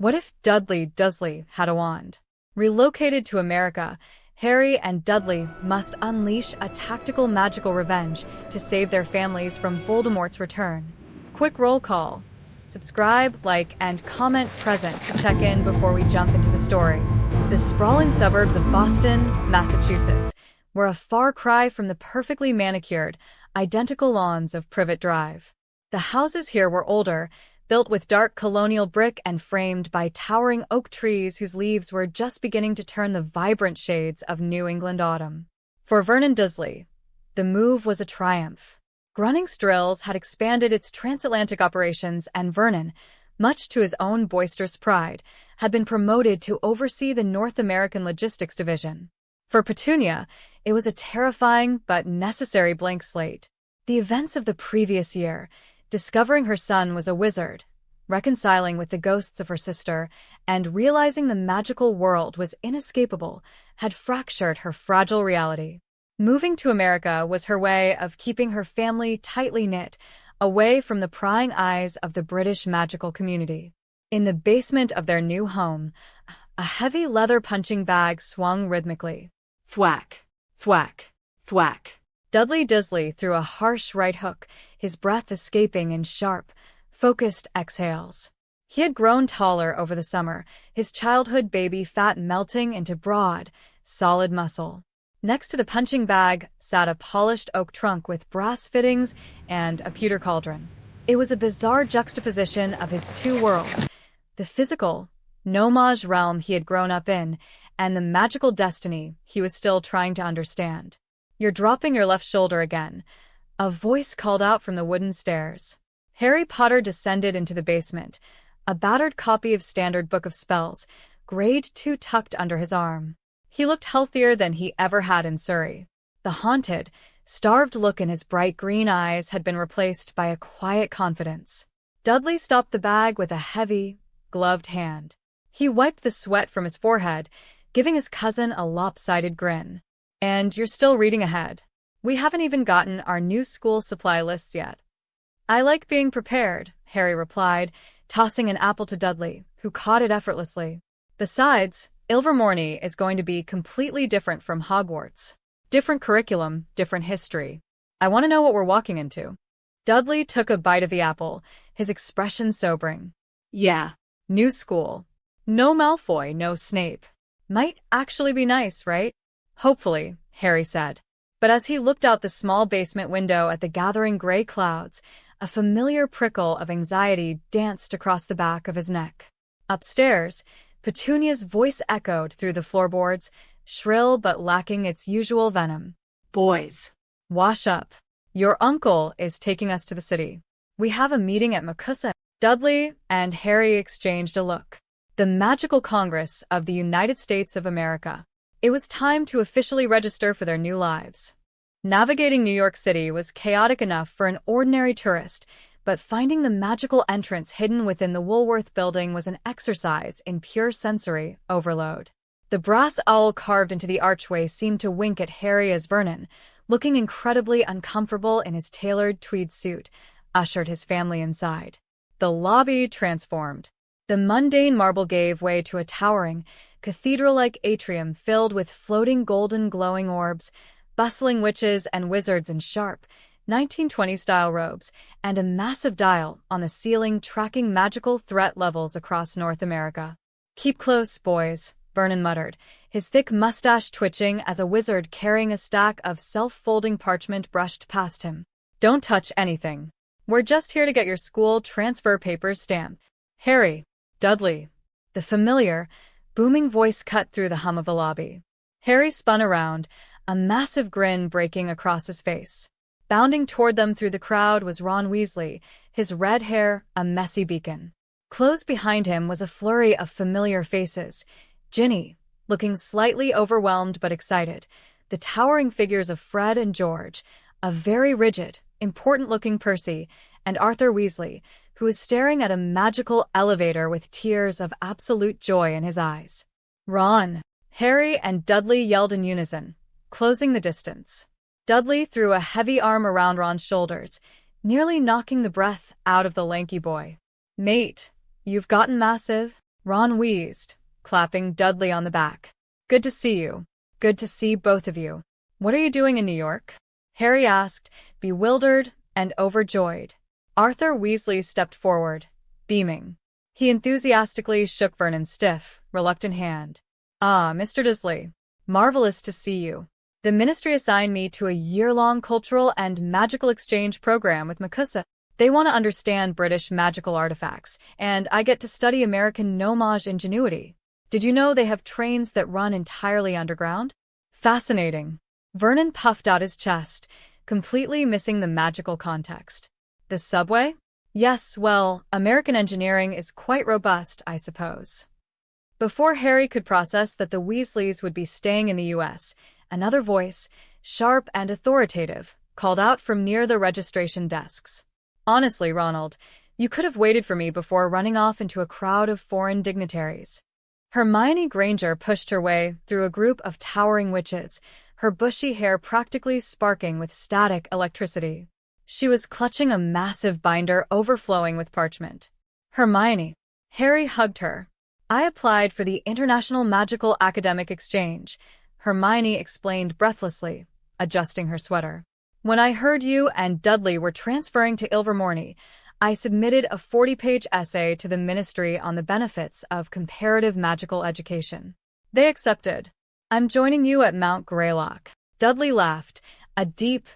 What if Dudley Dursley had a wand? Relocated to America, Harry and Dudley must unleash a tactical magical revenge to save their families from Voldemort's return. Quick roll call. Subscribe, like, and comment present to check in before we jump into the story. The sprawling suburbs of Boston, Massachusetts, were a far cry from the perfectly manicured, identical lawns of Privet Drive. The houses here were older, built with dark colonial brick and framed by towering oak trees whose leaves were just beginning to turn the vibrant shades of New England autumn. For Vernon Dursley, the move was a triumph. Grunning's Drills had expanded its transatlantic operations, and Vernon, much to his own boisterous pride, had been promoted to oversee the North American Logistics Division. For Petunia, it was a terrifying but necessary blank slate. The events of the previous year, discovering her son was a wizard, reconciling with the ghosts of her sister, and realizing the magical world was inescapable, had fractured her fragile reality. Moving to America was her way of keeping her family tightly knit, away from the prying eyes of the British magical community. In the basement of their new home, a heavy leather punching bag swung rhythmically. Thwack, thwack, thwack. Dudley Dursley threw a harsh right hook, his breath escaping in sharp, focused exhales. He had grown taller over the summer, his childhood baby fat melting into broad, solid muscle. Next to the punching bag sat a polished oak trunk with brass fittings and a pewter cauldron. It was a bizarre juxtaposition of his two worlds, the physical, No-Maj realm he had grown up in, and the magical destiny he was still trying to understand. "You're dropping your left shoulder again," a voice called out from the wooden stairs. Harry Potter descended into the basement, a battered copy of Standard Book of Spells, grade 2 tucked under his arm. He looked healthier than he ever had in Surrey. The haunted, starved look in his bright green eyes had been replaced by a quiet confidence. Dudley stopped the bag with a heavy, gloved hand. He wiped the sweat from his forehead, giving his cousin a lopsided grin. "And you're still reading ahead. We haven't even gotten our new school supply lists yet." "I like being prepared," Harry replied, tossing an apple to Dudley, who caught it effortlessly. "Besides, Ilvermorny is going to be completely different from Hogwarts. Different curriculum, different history. I want to know what we're walking into." Dudley took a bite of the apple, his expression sobering. "Yeah, new school. No Malfoy, no Snape. Might actually be nice, right?" "Hopefully," Harry said. But as he looked out the small basement window at the gathering gray clouds, a familiar prickle of anxiety danced across the back of his neck. Upstairs, Petunia's voice echoed through the floorboards, shrill but lacking its usual venom. "Boys, wash up. Your uncle is taking us to the city. We have a meeting at MACUSA." Dudley and Harry exchanged a look. The Magical Congress of the United States of America. It was time to officially register for their new lives. Navigating New York City was chaotic enough for an ordinary tourist, but finding the magical entrance hidden within the Woolworth building was an exercise in pure sensory overload. The brass owl carved into the archway seemed to wink at Harry as Vernon, looking incredibly uncomfortable in his tailored tweed suit, ushered his family inside. The lobby transformed. The mundane marble gave way to a towering, cathedral-like atrium filled with floating golden glowing orbs, bustling witches and wizards in sharp, 1920s-style robes, and a massive dial on the ceiling tracking magical threat levels across North America. "Keep close, boys," Vernon muttered, his thick mustache twitching as a wizard carrying a stack of self-folding parchment brushed past him. "Don't touch anything. We're just here to get your school transfer papers stamped." "Harry, Dudley." The familiar, booming voice cut through the hum of the lobby. Harry spun around, a massive grin breaking across his face. Bounding toward them through the crowd was Ron Weasley, his red hair a messy beacon. Close behind him was a flurry of familiar faces. Ginny, looking slightly overwhelmed but excited, the towering figures of Fred and George, a very rigid, important-looking Percy, and Arthur Weasley, who was staring at a magical elevator with tears of absolute joy in his eyes. "Ron!" Harry and Dudley yelled in unison, closing the distance. Dudley threw a heavy arm around Ron's shoulders, nearly knocking the breath out of the lanky boy. "Mate, you've gotten massive." Ron wheezed, clapping Dudley on the back. Good to see you. Good to see both of you. What are you doing in New York? Harry asked, bewildered and overjoyed. Arthur Weasley stepped forward, beaming. He enthusiastically shook Vernon's stiff, reluctant hand. Ah, Mr. Dursley. Marvelous to see you. The Ministry assigned me to a year-long cultural and magical exchange program with MACUSA. They want to understand British magical artifacts, and I get to study American No-Maj ingenuity. Did you know they have trains that run entirely underground? Fascinating. Vernon puffed out his chest, completely missing the magical context. The subway? Yes, well, American engineering is quite robust, I suppose. Before Harry could process that the Weasleys would be staying in the U.S., another voice, sharp and authoritative, called out from near the registration desks. Honestly, Ronald, you could have waited for me before running off into a crowd of foreign dignitaries. Hermione Granger pushed her way through a group of towering witches, her bushy hair practically sparking with static electricity. She was clutching a massive binder overflowing with parchment. Hermione. Harry hugged her. I applied for the International Magical Academic Exchange, Hermione explained breathlessly, adjusting her sweater. When I heard you and Dudley were transferring to Ilvermorny, I submitted a 40-page essay to the Ministry on the benefits of comparative magical education. They accepted. I'm joining you at Mount Greylock. Dudley laughed, a deep,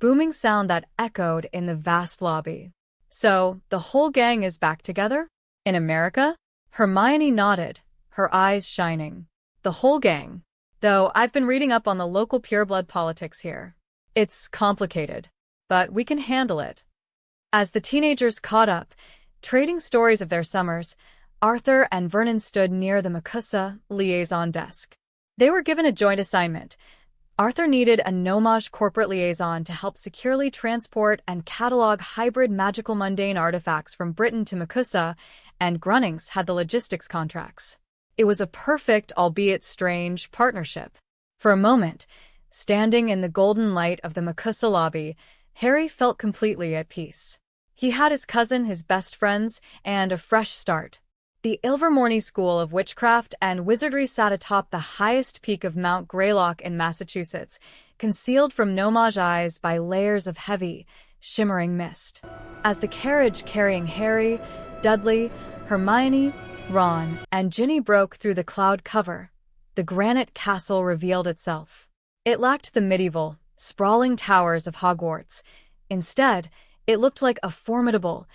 booming sound that echoed in the vast lobby. So, the whole gang is back together? In America? Hermione nodded, her eyes shining. The whole gang. Though I've been reading up on the local pureblood politics here. It's complicated, but we can handle it. As the teenagers caught up, trading stories of their summers, Arthur and Vernon stood near the MACUSA liaison desk. They were given a joint assignment. Arthur needed a No-Maj corporate liaison to help securely transport and catalog hybrid magical mundane artifacts from Britain to MACUSA, and Grunnings had the logistics contracts. It was a perfect, albeit strange, partnership. For a moment, standing in the golden light of the MACUSA lobby, Harry felt completely at peace. He had his cousin, his best friends, and a fresh start. The Ilvermorny School of Witchcraft and Wizardry sat atop the highest peak of Mount Greylock in Massachusetts, concealed from No-Maj eyes by layers of heavy, shimmering mist. As the carriage carrying Harry, Dudley, Hermione, Ron, and Ginny broke through the cloud cover, the granite castle revealed itself. It lacked the medieval, sprawling towers of Hogwarts. Instead, it looked like a formidable,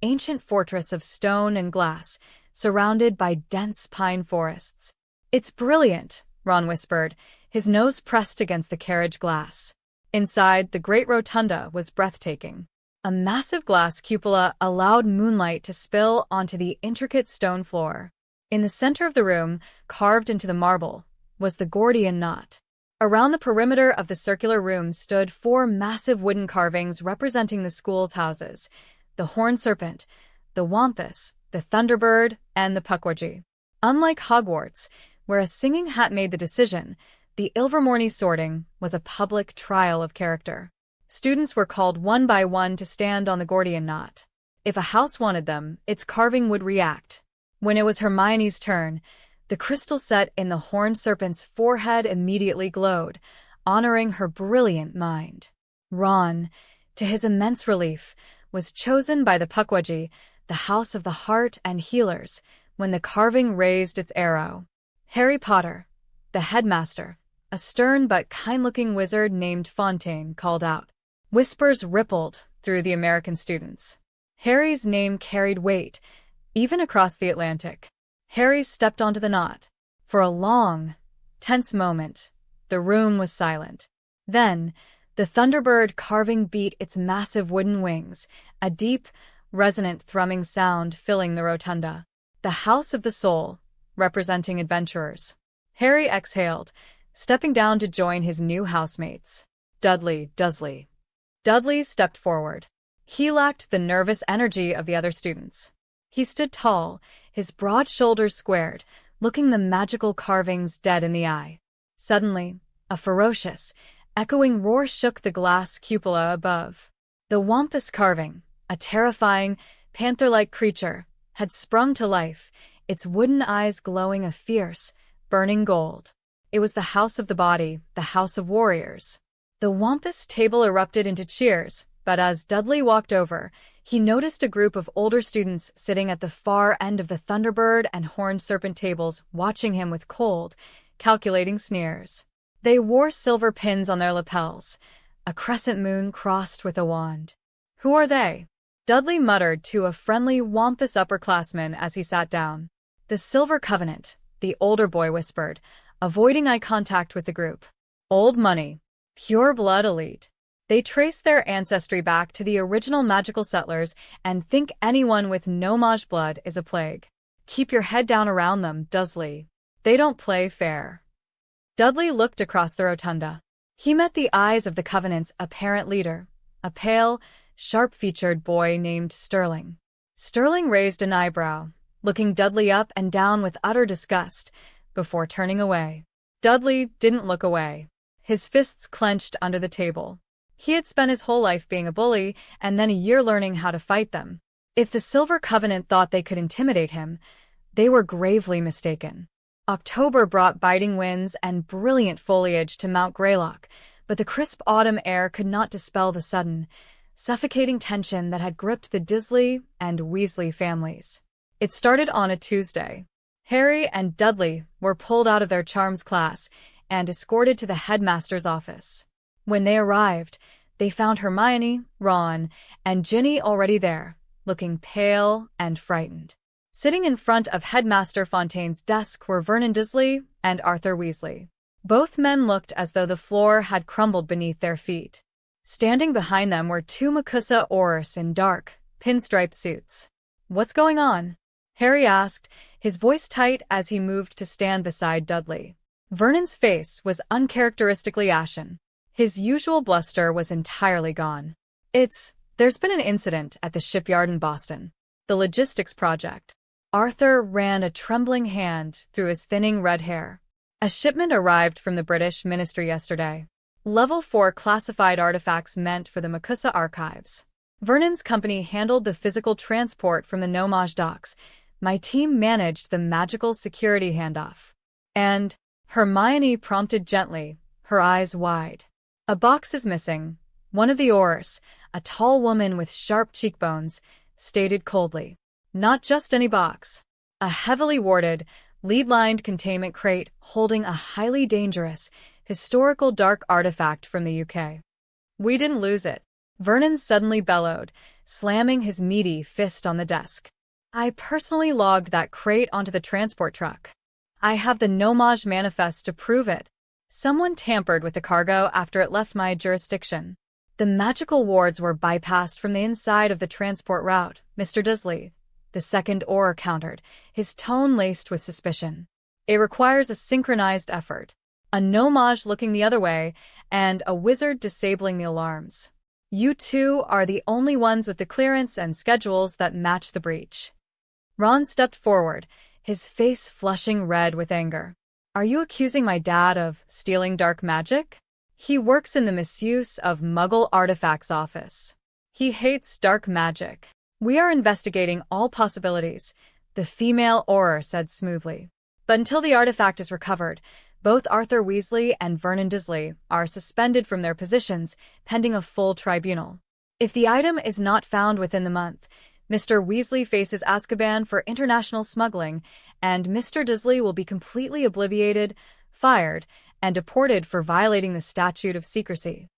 ancient fortress of stone and glass, surrounded by dense pine forests. It's brilliant, Ron whispered, his nose pressed against the carriage glass. Inside, the great rotunda was breathtaking. A massive glass cupola allowed moonlight to spill onto the intricate stone floor. In the center of the room, carved into the marble, was the Gordian knot. Around the perimeter of the circular room stood 4 massive wooden carvings representing the school's houses: the Horned Serpent, the Wampus, the Thunderbird, and the Pukwudgie. Unlike Hogwarts, where a singing hat made the decision, the Ilvermorny sorting was a public trial of character. Students were called one by one to stand on the Gordian knot. If a house wanted them, its carving would react. When it was Hermione's turn, the crystal set in the Horned Serpent's forehead immediately glowed, honoring her brilliant mind. Ron, to his immense relief, was chosen by the Pukwudgie, the House of the Heart and Healers, when the carving raised its arrow. Harry Potter, the headmaster, a stern but kind-looking wizard named Fontaine, called out. Whispers rippled through the American students. Harry's name carried weight, even across the Atlantic. Harry stepped onto the knot. For a long, tense moment, the room was silent. Then, the Thunderbird carving beat its massive wooden wings, a deep, resonant thrumming sound filling the rotunda. The House of the Soul, representing adventurers. Harry exhaled, stepping down to join his new housemates. Dudley Dursley. Dudley stepped forward. He lacked the nervous energy of the other students. He stood tall, his broad shoulders squared, looking the magical carvings dead in the eye. Suddenly, a ferocious, echoing roar shook the glass cupola above. The Wampus carving, a terrifying, panther-like creature, had sprung to life, its wooden eyes glowing a fierce, burning gold. It was the house of the body, the house of warriors. The Wampus table erupted into cheers, but as Dudley walked over, he noticed a group of older students sitting at the far end of the Thunderbird and Horned Serpent tables, watching him with cold, calculating sneers. They wore silver pins on their lapels, a crescent moon crossed with a wand. "Who are they?" Dudley muttered to a friendly Wampus upperclassman as he sat down. "The Silver Covenant," the older boy whispered, avoiding eye contact with the group. "Old money. Pure blood elite. They trace their ancestry back to the original magical settlers and think anyone with No-Maj blood is a plague. Keep your head down around them, Dursley. They don't play fair." Dudley looked across the rotunda. He met the eyes of the Covenant's apparent leader, a pale, sharp-featured boy named Sterling. Sterling raised an eyebrow, looking Dudley up and down with utter disgust, before turning away. Dudley didn't look away. His fists clenched under the table. He had spent his whole life being a bully and then a year learning how to fight them. If the Silver Covenant thought they could intimidate him, they were gravely mistaken. October brought biting winds and brilliant foliage to Mount Greylock, but the crisp autumn air could not dispel the sudden, suffocating tension that had gripped the Dursley and Weasley families. It started on a Tuesday. Harry and Dudley were pulled out of their charms class and escorted to the headmaster's office. When they arrived, they found Hermione, Ron, and Ginny already there, looking pale and frightened. Sitting in front of Headmaster Fontaine's desk were Vernon Dursley and Arthur Weasley. Both men looked as though the floor had crumbled beneath their feet. Standing behind them were two MACUSA Aurors in dark, pinstripe suits. "What's going on?" Harry asked, his voice tight as he moved to stand beside Dudley. Vernon's face was uncharacteristically ashen. His usual bluster was entirely gone. There's been an incident at the shipyard in Boston. The logistics project." Arthur ran a trembling hand through his thinning red hair. "A shipment arrived from the British Ministry yesterday. Level 4 classified artifacts meant for the MACUSA archives. Vernon's company handled the physical transport from the No-Maj docks. My team managed the magical security handoff." "And?" Hermione prompted gently, her eyes wide. "A box is missing," one of the Aurors, a tall woman with sharp cheekbones, stated coldly. "Not just any box. A heavily warded, lead-lined containment crate holding a highly dangerous, historical dark artifact from the UK. We didn't lose it," Vernon suddenly bellowed, slamming his meaty fist on the desk. "I personally logged that crate onto the transport truck. I have the No-Maj manifest to prove it. Someone tampered with the cargo after it left my jurisdiction. The magical wards were bypassed from the inside of the transport route, Mr. Dursley," the second Auror countered, his tone laced with suspicion. "It requires a synchronized effort. A No-Maj looking the other way, and a wizard disabling the alarms. You two are the only ones with the clearance and schedules that match the breach." Ron stepped forward, his face flushing red with anger. "Are you accusing my dad of stealing dark magic? He works in the misuse of Muggle artifacts office. He hates dark magic. We are investigating all possibilities," the female Auror said smoothly. "But until the artifact is recovered, both Arthur Weasley and Vernon Dursley are suspended from their positions, pending a full tribunal. If the item is not found within the month, Mr. Weasley faces Azkaban for international smuggling, and Mr. Dursley will be completely obliviated, fired, and deported for violating the statute of secrecy."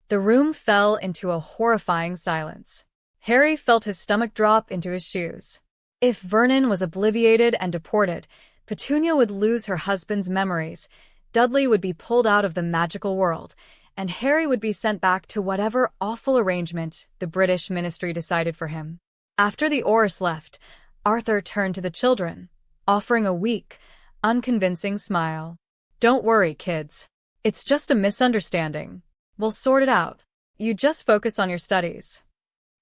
The room fell into a horrifying silence. Harry felt his stomach drop into his shoes. If Vernon was obliviated and deported, Petunia would lose her husband's memories, Dudley would be pulled out of the magical world, and Harry would be sent back to whatever awful arrangement the British Ministry decided for him. After the Aurors left, Arthur turned to the children, offering a weak, unconvincing smile. "Don't worry, kids. It's just a misunderstanding. We'll sort it out. You just focus on your studies."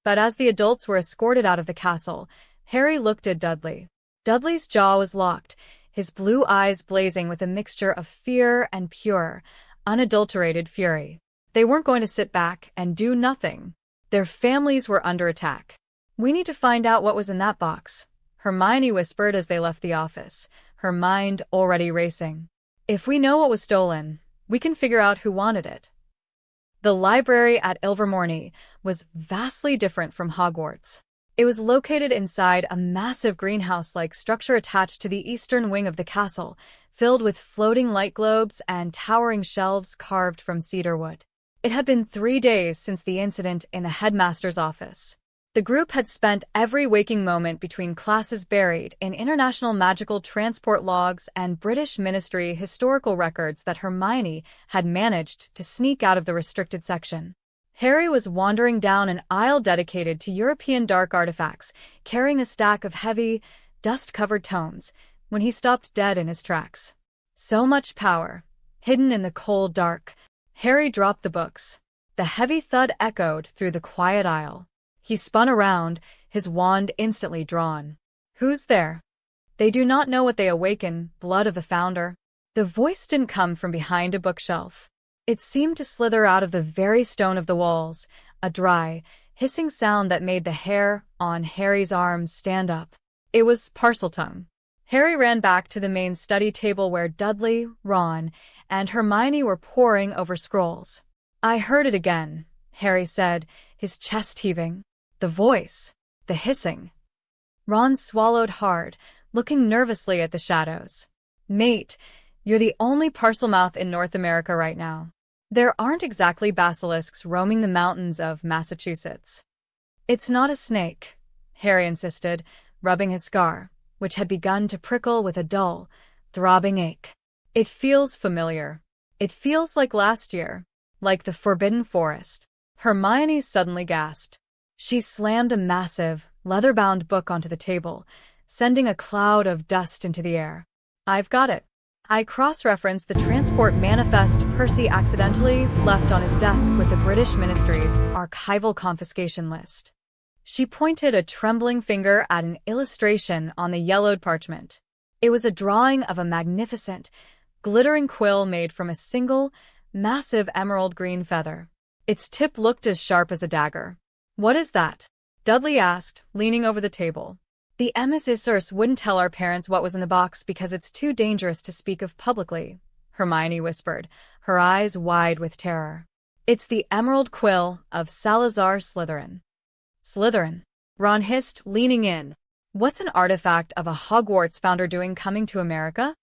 But as the adults were escorted out of the castle, Harry looked at Dudley. Dudley's jaw was locked, his blue eyes blazing with a mixture of fear and pure, unadulterated fury. They weren't going to sit back and do nothing. Their families were under attack. "We need to find out what was in that box," Hermione whispered as they left the office, her mind already racing. If we know what was stolen, we can figure out who wanted it. The library at Ilvermorny was vastly different from Hogwarts. It was located inside a massive greenhouse-like structure attached to the eastern wing of the castle, filled with floating light globes and towering shelves carved from cedar wood. It had been 3 days since the incident in the headmaster's office. The group had spent every waking moment between classes buried in international magical transport logs and British Ministry historical records that Hermione had managed to sneak out of the restricted section. Harry was wandering down an aisle dedicated to European dark artifacts, carrying a stack of heavy, dust-covered tomes, when he stopped dead in his tracks. So much power, hidden in the cold dark. Harry dropped the books. The heavy thud echoed through the quiet aisle. He spun around, his wand instantly drawn. Who's there? They do not know what they awaken, blood of the founder. The voice didn't come from behind a bookshelf. It seemed to slither out of the very stone of the walls, a dry, hissing sound that made the hair on Harry's arms stand up. It was Parseltongue. Harry ran back to the main study table where Dudley, Ron, and Hermione were poring over scrolls. I heard it again, Harry said, his chest heaving. The voice, the hissing. Ron swallowed hard, looking nervously at the shadows. Mate, you're the only Parselmouth in North America right now. There aren't exactly basilisks roaming the mountains of Massachusetts. It's not a snake, Harry insisted, rubbing his scar, which had begun to prickle with a dull, throbbing ache. It feels familiar. It feels like last year, like the Forbidden Forest. Hermione suddenly gasped. She slammed a massive, leather-bound book onto the table, sending a cloud of dust into the air. I've got it. I cross-referenced the transport manifest Percy accidentally left on his desk with the British Ministry's archival confiscation list. She pointed a trembling finger at an illustration on the yellowed parchment. It was a drawing of a magnificent, glittering quill made from a single, massive emerald green feather. Its tip looked as sharp as a dagger. What is that? Dudley asked, leaning over the table. The emissors wouldn't tell our parents what was in the box because it's too dangerous to speak of publicly, Hermione whispered, her eyes wide with terror. It's the emerald quill of Salazar Slytherin. Slytherin? Ron hissed, leaning in. What's an artifact of a Hogwarts founder doing coming to America?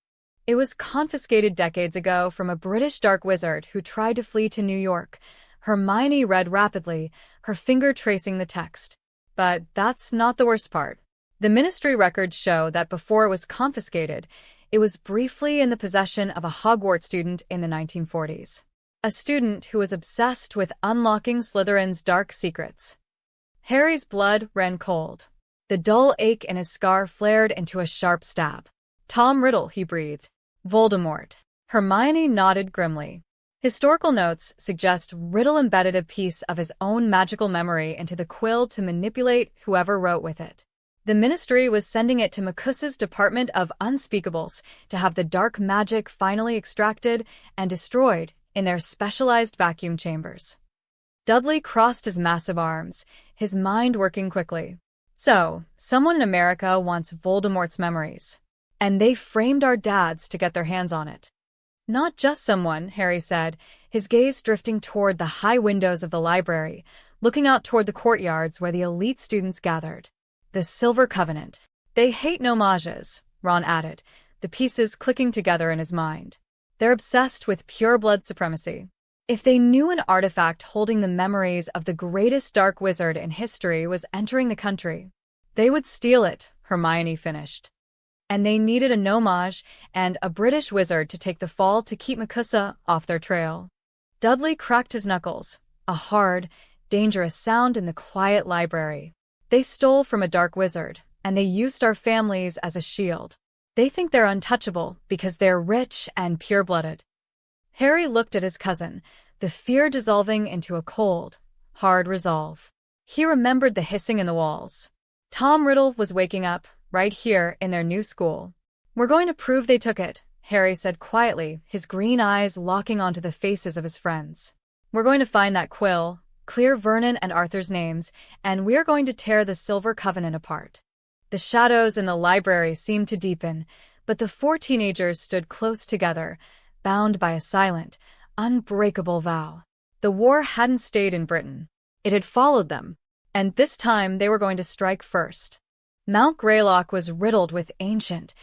It was confiscated decades ago from a British dark wizard who tried to flee to New York. Hermione read rapidly, her finger tracing the text. But that's not the worst part. The ministry records show that before it was confiscated, it was briefly in the possession of a Hogwarts student in the 1940s. A student who was obsessed with unlocking Slytherin's dark secrets. Harry's blood ran cold. The dull ache in his scar flared into a sharp stab. Tom Riddle, he breathed. Voldemort. Hermione nodded grimly. Historical notes suggest Riddle embedded a piece of his own magical memory into the quill to manipulate whoever wrote with it. The ministry was sending it to MACUSA's Department of Unspeakables to have the dark magic finally extracted and destroyed in their specialized vacuum chambers. Dudley crossed his massive arms, his mind working quickly. So, someone in America wants Voldemort's memories. And they framed our dads to get their hands on it. Not just someone, Harry said, his gaze drifting toward the high windows of the library, looking out toward the courtyards where the elite students gathered. The Silver Covenant. They hate No-Majes, Ron added, the pieces clicking together in his mind. They're obsessed with pure-blood supremacy. If they knew an artifact holding the memories of the greatest dark wizard in history was entering the country, they would steal it, Hermione finished. And they needed a No-Maj and a British wizard to take the fall to keep MACUSA off their trail. Dudley cracked his knuckles, a hard, dangerous sound in the quiet library. They stole from a dark wizard, and they used our families as a shield. They think they're untouchable because they're rich and pure-blooded. Harry looked at his cousin, the fear dissolving into a cold, hard resolve. He remembered the hissing in the walls. Tom Riddle was waking up, right here in their new school. We're going to prove they took it, Harry said quietly, his green eyes locking onto the faces of his friends. We're going to find that quill, clear Vernon and Arthur's names, and we're going to tear the Silver Covenant apart. The shadows in the library seemed to deepen, but the four teenagers stood close together, bound by a silent, unbreakable vow. The war hadn't stayed in Britain. It had followed them, and this time they were going to strike first. Mount Greylock was riddled with ancient,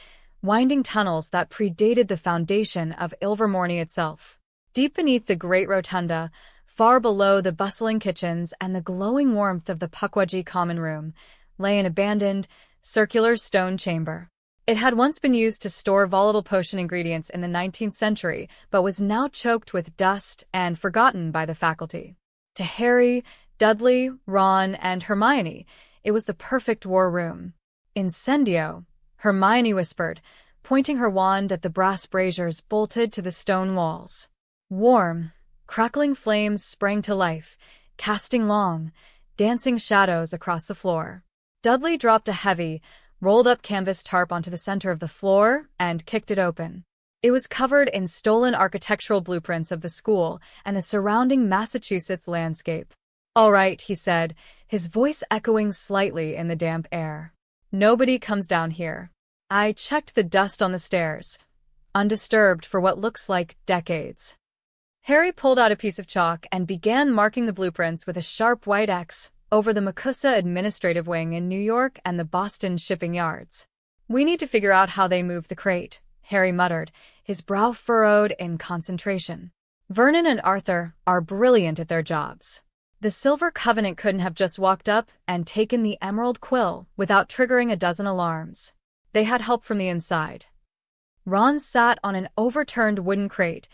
winding tunnels that predated the foundation of Ilvermorny itself. Deep beneath the great rotunda, far below the bustling kitchens and the glowing warmth of the Pukwudgie common room, lay an abandoned, circular stone chamber. It had once been used to store volatile potion ingredients in the 19th century, but was now choked with dust and forgotten by the faculty. To Harry, Dudley, Ron, and Hermione, it was the perfect war room. Incendio, Hermione whispered, pointing her wand at the brass braziers bolted to the stone walls. Warm, crackling flames sprang to life, casting long, dancing shadows across the floor. Dudley dropped a heavy, rolled-up canvas tarp onto the center of the floor and kicked it open. It was covered in stolen architectural blueprints of the school and the surrounding Massachusetts landscape. "All right," he said, his voice echoing slightly in the damp air. "Nobody comes down here." I checked the dust on the stairs, undisturbed for what looks like decades. Harry pulled out a piece of chalk and began marking the blueprints with a sharp white X over the MACUSA administrative wing in New York and the Boston shipping yards. "We need to figure out how they moved the crate," Harry muttered, his brow furrowed in concentration. "Vernon and Arthur are brilliant at their jobs. The Silver Covenant couldn't have just walked up and taken the Emerald Quill without triggering a dozen alarms. They had help from the inside." Ron sat on an overturned wooden crate,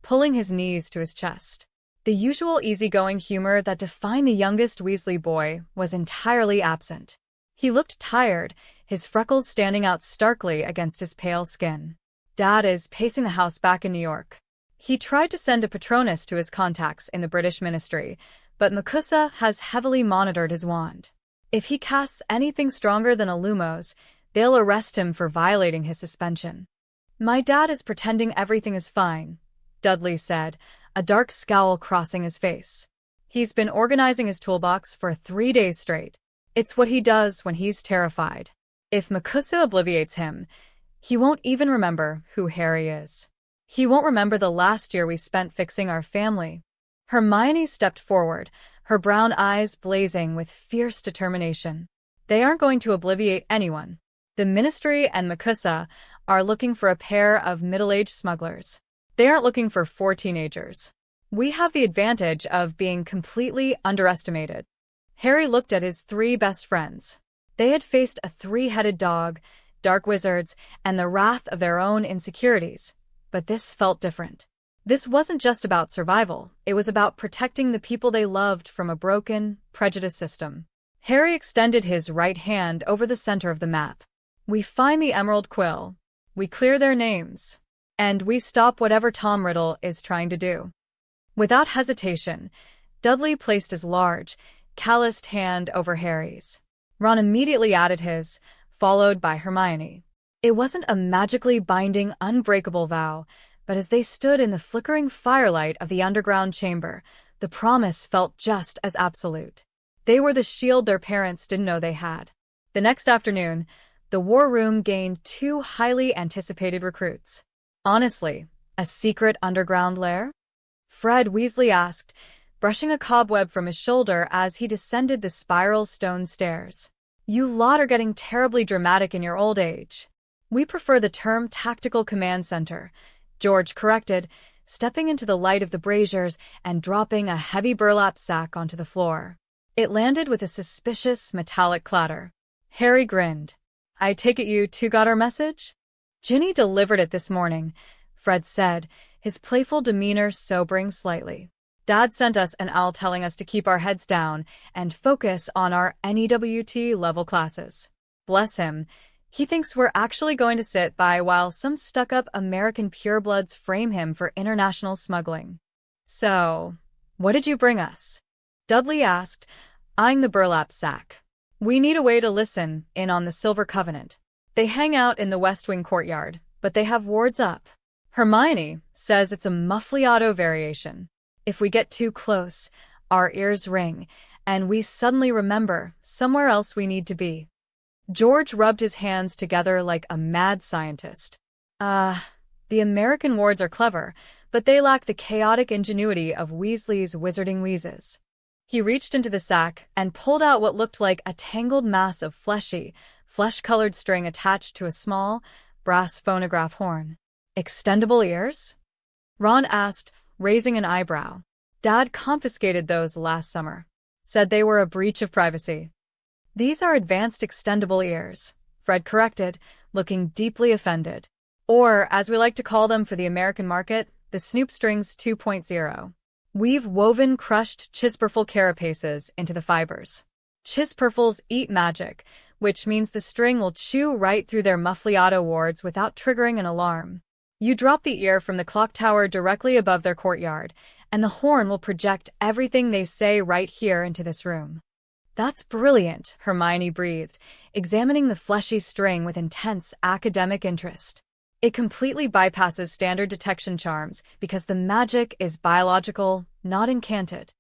pulling his knees to his chest. The usual easygoing humor that defined the youngest Weasley boy was entirely absent. He looked tired, his freckles standing out starkly against his pale skin. "Dad is pacing the house back in New York. He tried to send a Patronus to his contacts in the British ministry, but MACUSA has heavily monitored his wand. If he casts anything stronger than a Lumos, they'll arrest him for violating his suspension." "My dad is pretending everything is fine," Dudley said, a dark scowl crossing his face. "He's been organizing his toolbox for 3 days straight. It's what he does when he's terrified. If MACUSA obliviates him, he won't even remember who Harry is. He won't remember the last year we spent fixing our family." Hermione stepped forward, her brown eyes blazing with fierce determination. "They aren't going to obliviate anyone. The Ministry and MACUSA are looking for a pair of middle-aged smugglers. They aren't looking for 4 teenagers. We have the advantage of being completely underestimated." Harry looked at his 3 best friends. They had faced a 3-headed dog, dark wizards, and the wrath of their own insecurities. But this felt different. This wasn't just about survival. It was about protecting the people they loved from a broken, prejudiced system. Harry extended his right hand over the center of the map. "We find the Emerald Quill. We clear their names. And we stop whatever Tom Riddle is trying to do." Without hesitation, Dudley placed his large, calloused hand over Harry's. Ron immediately added his, followed by Hermione. It wasn't a magically binding, unbreakable vow, but as they stood in the flickering firelight of the underground chamber, the promise felt just as absolute. They were the shield their parents didn't know they had. The next afternoon, the war room gained 2 highly anticipated recruits. "Honestly, a secret underground lair?" Fred Weasley asked, brushing a cobweb from his shoulder as he descended the spiral stone stairs. "You lot are getting terribly dramatic in your old age." "We prefer the term Tactical Command Center," George corrected, stepping into the light of the braziers and dropping a heavy burlap sack onto the floor. It landed with a suspicious metallic clatter. Harry grinned. "I take it you 2 got our message?" "Ginny delivered it this morning," Fred said, his playful demeanor sobering slightly. "Dad sent us an owl telling us to keep our heads down and focus on our NEWT level classes. Bless him, he thinks we're actually going to sit by while some stuck-up American purebloods frame him for international smuggling." "So, what did you bring us?" Dudley asked, eyeing the burlap sack. "We need a way to listen in on the Silver Covenant. They hang out in the West Wing courtyard, but they have wards up. Hermione says it's a muffliato variation. If we get too close, our ears ring, and we suddenly remember somewhere else we need to be." George rubbed his hands together like a mad scientist. The American wards are clever, but they lack the chaotic ingenuity of Weasley's wizarding wheezes. He reached into the sack and pulled out what looked like a tangled mass of flesh-colored string attached to a small, brass phonograph horn. Extendable ears? Ron asked, raising an eyebrow. Dad confiscated those last summer. Said they were a breach of privacy. These are advanced extendable ears, Fred corrected, looking deeply offended. Or, as we like to call them for the American market, the Snoop Strings 2.0. We've woven crushed Chispurfle carapaces into the fibers. Chispurfles eat magic, which means the string will chew right through their muffliato wards without triggering an alarm. You drop the ear from the clock tower directly above their courtyard, and the horn will project everything they say right here into this room. That's brilliant, Hermione breathed, examining the fleshy string with intense academic interest. It completely bypasses standard detection charms because the magic is biological, not incanted.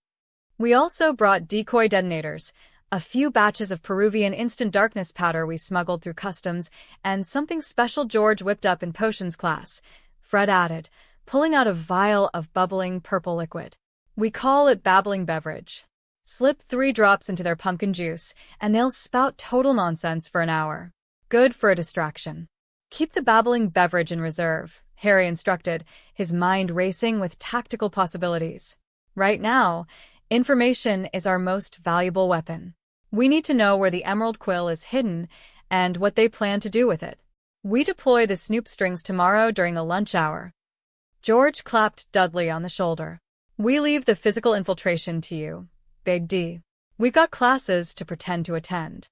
We also brought decoy detonators, a few batches of Peruvian instant darkness powder we smuggled through customs, and something special George whipped up in potions class, Fred added, pulling out a vial of bubbling purple liquid. We call it babbling beverage. Slip 3 drops into their pumpkin juice, and they'll spout total nonsense for an hour. Good for a distraction. Keep the babbling beverage in reserve, Harry instructed, his mind racing with tactical possibilities. Right now, information is our most valuable weapon. We need to know where the emerald quill is hidden and what they plan to do with it. We deploy the Snoop Strings tomorrow during the lunch hour. George clapped Dudley on the shoulder. We leave the physical infiltration to you, Big D. We've got classes to pretend to attend.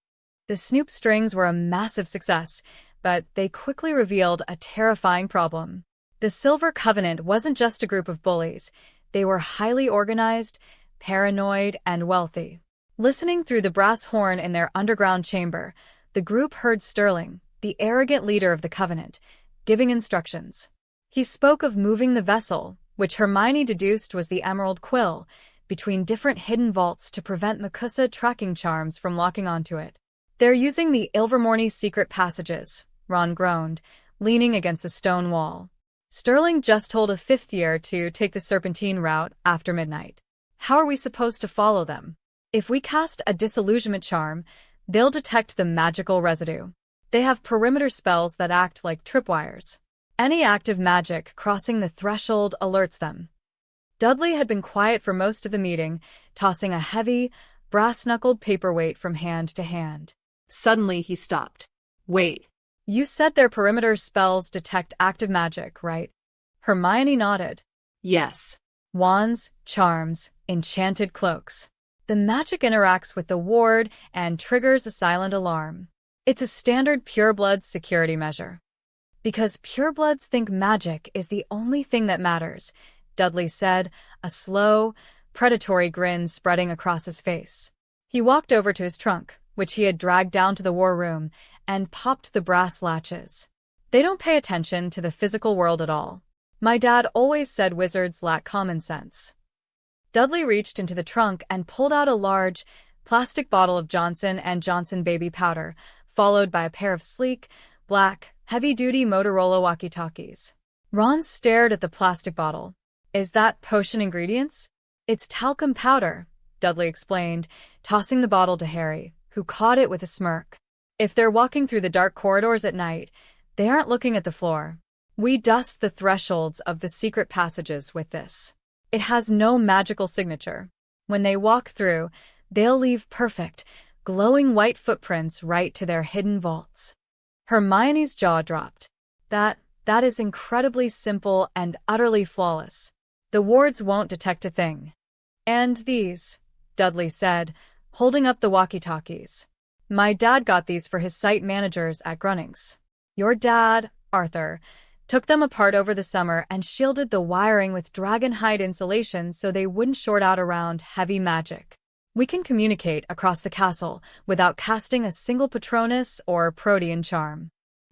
The Snoop Strings were a massive success, but they quickly revealed a terrifying problem. The Silver Covenant wasn't just a group of bullies. They were highly organized, paranoid, and wealthy. Listening through the brass horn in their underground chamber, the group heard Sterling, the arrogant leader of the Covenant, giving instructions. He spoke of moving the vessel, which Hermione deduced was the Emerald Quill, between different hidden vaults to prevent MACUSA tracking charms from locking onto it. They're using the Ilvermorny secret passages, Ron groaned, leaning against the stone wall. Sterling just told a 5th year to take the Serpentine route after midnight. How are we supposed to follow them? If we cast a disillusionment charm, they'll detect the magical residue. They have perimeter spells that act like tripwires. Any active magic crossing the threshold alerts them. Dudley had been quiet for most of the meeting, tossing a heavy, brass-knuckled paperweight from hand to hand. Suddenly he stopped. Wait. You said their perimeter spells detect active magic, right? Hermione nodded. Yes. Wands, charms, enchanted cloaks. The magic interacts with the ward and triggers a silent alarm. It's a standard pureblood security measure. Because purebloods think magic is the only thing that matters, Dudley said, a slow, predatory grin spreading across his face. He walked over to his trunk, which he had dragged down to the war room, and popped the brass latches. They don't pay attention to the physical world at all. My dad always said wizards lack common sense. Dudley reached into the trunk and pulled out a large, plastic bottle of Johnson & Johnson baby powder, followed by a pair of sleek, black, heavy-duty Motorola walkie-talkies. Ron stared at the plastic bottle. Is that potion ingredients? It's talcum powder, Dudley explained, tossing the bottle to Harry, who caught it with a smirk. If they're walking through the dark corridors at night, they aren't looking at the floor. We dust the thresholds of the secret passages with this. It has no magical signature. When they walk through, they'll leave perfect, glowing white footprints right to their hidden vaults. Hermione's jaw dropped. That is incredibly simple and utterly flawless. The wards won't detect a thing. And these, Dudley said, holding up the walkie-talkies. My dad got these for his site managers at Grunnings. Your dad, Arthur, took them apart over the summer and shielded the wiring with dragonhide insulation so they wouldn't short out around heavy magic. We can communicate across the castle without casting a single Patronus or Protean charm.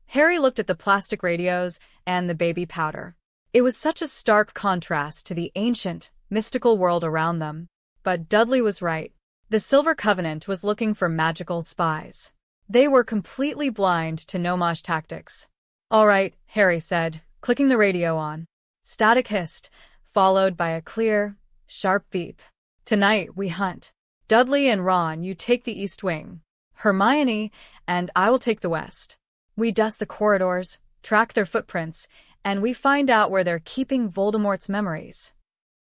Harry looked at the plastic radios and the baby powder. It was such a stark contrast to the ancient, mystical world around them. But Dudley was right. The Silver Covenant was looking for magical spies. They were completely blind to No-Maj tactics. "All right," Harry said, clicking the radio on. Static hissed, followed by a clear, sharp beep. "Tonight we hunt. Dudley and Ron, you take the east wing. Hermione and I will take the west. We dust the corridors, track their footprints, and we find out where they're keeping Voldemort's memories."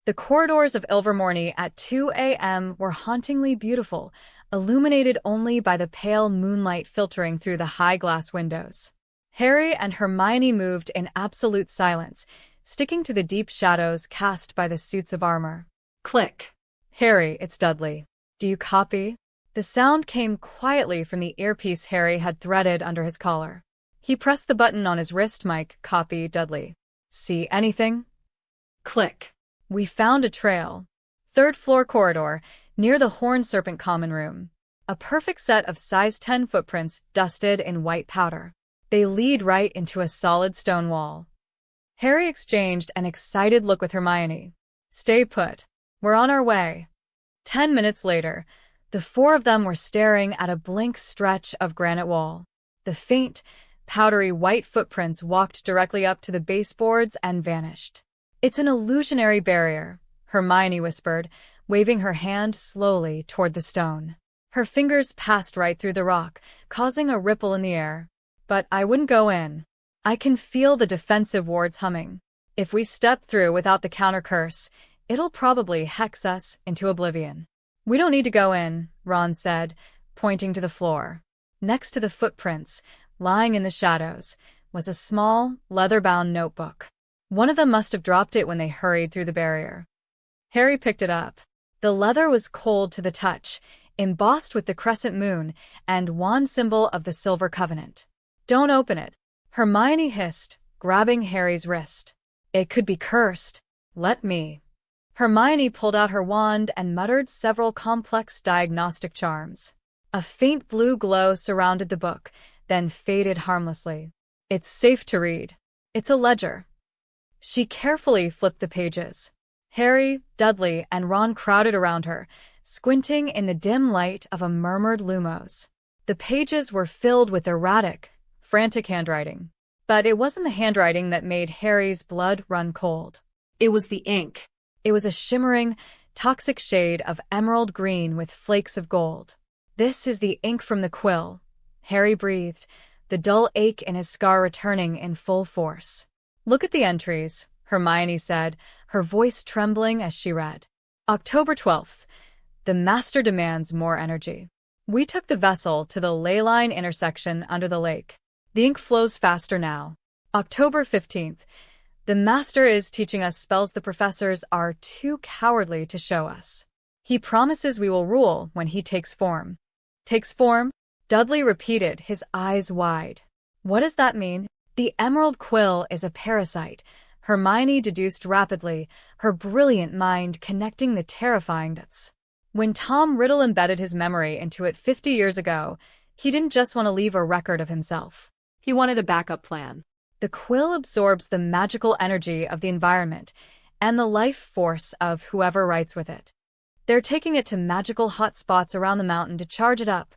The corridors of Ilvermorny at 2 a.m. were hauntingly beautiful, illuminated only by the pale moonlight filtering through the high glass windows. Harry and Hermione moved in absolute silence, sticking to the deep shadows cast by the suits of armor. Click. "Harry, it's Dudley. Do you copy?" The sound came quietly from the earpiece Harry had threaded under his collar. He pressed the button on his wrist mic. "Copy, Dudley. See anything?" Click. "We found a trail. Third floor corridor, near the Horned Serpent common room. A perfect set of size 10 footprints dusted in white powder. They lead right into a solid stone wall." Harry exchanged an excited look with Hermione. "Stay put. We're on our way." 10 minutes later, the four of them were staring at a blank stretch of granite wall. The faint, powdery white footprints walked directly up to the baseboards and vanished. "It's an illusionary barrier," Hermione whispered, waving her hand slowly toward the stone. Her fingers passed right through the rock, causing a ripple in the air. "But I wouldn't go in. I can feel the defensive wards humming. If we step through without the counter curse, it'll probably hex us into oblivion." "We don't need to go in," Ron said, pointing to the floor. Next to the footprints, lying in the shadows, was a small, leather-bound notebook. One of them must have dropped it when they hurried through the barrier. Harry picked it up. The leather was cold to the touch, embossed with the crescent moon and wand symbol of the Silver Covenant. "Don't open it," Hermione hissed, grabbing Harry's wrist. "It could be cursed. Let me." Hermione pulled out her wand and muttered several complex diagnostic charms. A faint blue glow surrounded the book, then faded harmlessly. "It's safe to read. It's a ledger." She carefully flipped the pages. Harry, Dudley, and Ron crowded around her, squinting in the dim light of a murmured lumos. The pages were filled with erratic, frantic handwriting. But it wasn't the handwriting that made Harry's blood run cold. It was the ink. It was a shimmering, toxic shade of emerald green with flakes of gold. "This is the ink from the quill," Harry breathed, the dull ache in his scar returning in full force. "Look at the entries," Hermione said, her voice trembling as she read. "October 12th. The Master demands more energy. We took the vessel to the ley line intersection under the lake. The ink flows faster now. October 15th. The Master is teaching us spells the professors are too cowardly to show us. He promises we will rule when he takes form." "Takes form?" Dudley repeated, his eyes wide. "What does that mean?" "The emerald quill is a parasite," Hermione deduced rapidly, her brilliant mind connecting the terrifying dots. "When Tom Riddle embedded his memory into it 50 years ago, he didn't just want to leave a record of himself. He wanted a backup plan. The quill absorbs the magical energy of the environment and the life force of whoever writes with it. They're taking it to magical hot spots around the mountain to charge it up,"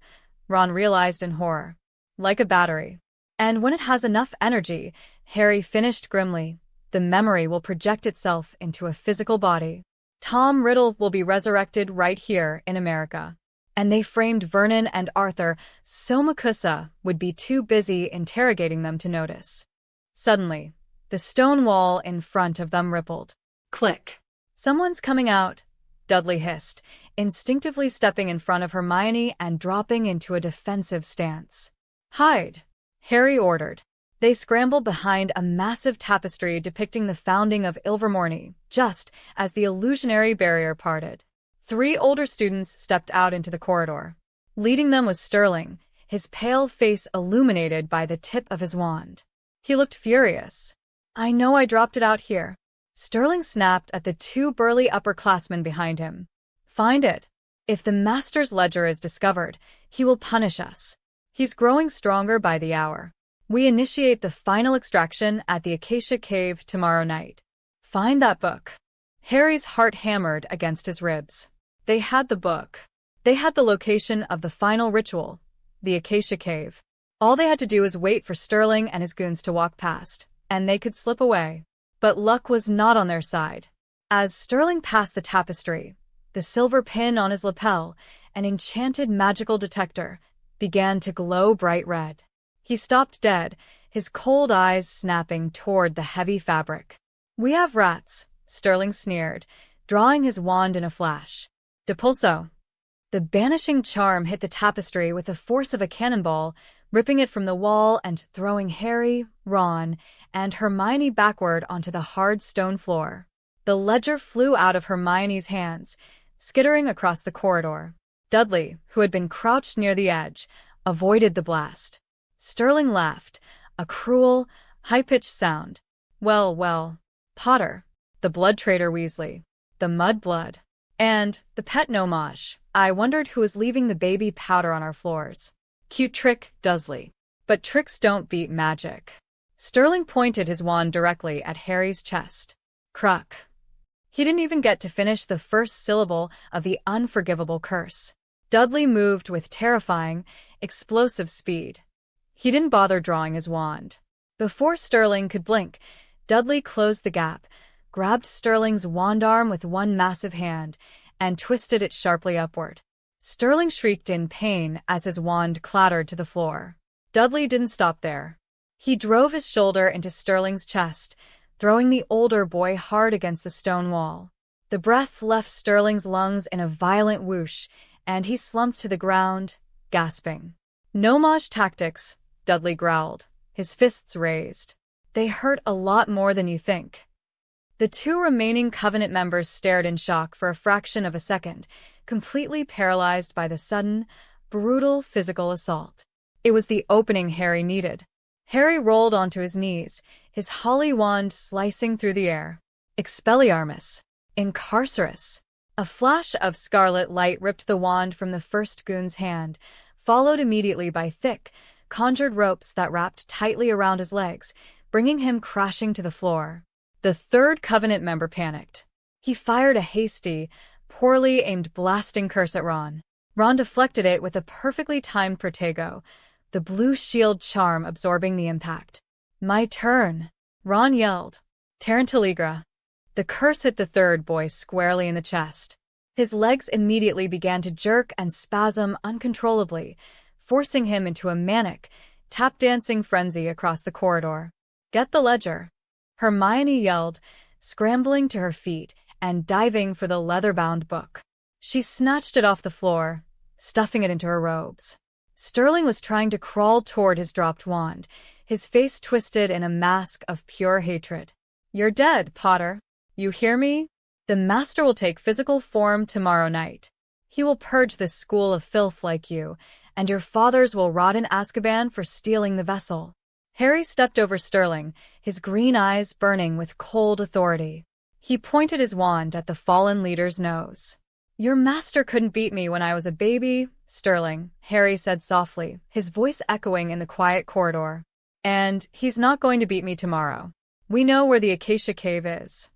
Ron realized in horror. "Like a battery. And when it has enough energy," Harry finished grimly, "the memory will project itself into a physical body. Tom Riddle will be resurrected right here in America." And they framed Vernon and Arthur so MACUSA would be too busy interrogating them to notice. Suddenly, the stone wall in front of them rippled. Click. "Someone's coming out," Dudley hissed, instinctively stepping in front of Hermione and dropping into a defensive stance. "Hide," Harry ordered. They scrambled behind a massive tapestry depicting the founding of Ilvermorny, just as the illusionary barrier parted. 3 older students stepped out into the corridor. Leading them was Sterling, his pale face illuminated by the tip of his wand. He looked furious. "I know I dropped it out here." Sterling snapped at the 2 burly upperclassmen behind him. "Find it. If the Master's ledger is discovered, he will punish us. He's growing stronger by the hour. We initiate the final extraction at the Acacia Cave tomorrow night. Find that book." Harry's heart hammered against his ribs. They had the book. They had the location of the final ritual. the Acacia Cave. All they had to do was wait for Sterling and his goons to walk past, and they could slip away. But luck was not on their side. As Sterling passed the tapestry, the silver pin on his lapel, an enchanted magical detector, began to glow bright red. He stopped dead, his cold eyes snapping toward the heavy fabric. "We have rats," Sterling sneered, drawing his wand in a flash. "Depulso." The banishing charm hit the tapestry with the force of a cannonball, ripping it from the wall and throwing Harry, Ron, and Hermione backward onto the hard stone floor. The ledger flew out of Hermione's hands, skittering across the corridor. Dudley, who had been crouched near the edge, avoided the blast. Sterling laughed, a cruel, high-pitched sound. "Well, well, Potter, the blood traitor Weasley, the mud-blood, and the pet No-Maj. I wondered who was leaving the baby powder on our floors. Cute trick, Dursley. But tricks don't beat magic." Sterling pointed his wand directly at Harry's chest. Cruck. He didn't even get to finish the first syllable of the unforgivable curse. Dudley moved with terrifying, explosive speed. He didn't bother drawing his wand. Before Sterling could blink, Dudley closed the gap, grabbed Sterling's wand arm with one massive hand, and twisted it sharply upward. Sterling shrieked in pain as his wand clattered to the floor. Dudley didn't stop there. He drove his shoulder into Sterling's chest, throwing the older boy hard against the stone wall. The breath left Sterling's lungs in a violent whoosh, and he slumped to the ground, gasping. "No-Maj tactics," Dudley growled, his fists raised. "They hurt a lot more than you think." The two remaining Covenant members stared in shock for a fraction of a second, completely paralyzed by the sudden, brutal physical assault. It was the opening Harry needed. Harry rolled onto his knees, his holly wand slicing through the air. Expelliarmus. Incarcerus. A flash of scarlet light ripped the wand from the first goon's hand, followed immediately by thick, conjured ropes that wrapped tightly around his legs, bringing him crashing to the floor. The third Covenant member panicked. He fired a hasty, poorly aimed blasting curse at Ron. Ron deflected it with a perfectly timed protego, the blue shield charm absorbing the impact. "My turn," Ron yelled. Tarantaligra. The curse hit the third boy squarely in the chest. His legs immediately began to jerk and spasm uncontrollably, forcing him into a manic, tap-dancing frenzy across the corridor. "Get the ledger," Hermione yelled, scrambling to her feet and diving for the leather-bound book. She snatched it off the floor, stuffing it into her robes. Sterling was trying to crawl toward his dropped wand, his face twisted in a mask of pure hatred. "You're dead, Potter. You hear me? The Master will take physical form tomorrow night. He will purge this school of filth like you, and your fathers will rot in Azkaban for stealing the vessel." Harry stepped over Sterling, his green eyes burning with cold authority. He pointed his wand at the fallen leader's nose. "Your master couldn't beat me when I was a baby, Sterling," Harry said softly, his voice echoing in the quiet corridor. "And he's not going to beat me tomorrow. We know where the Acacia Cave is."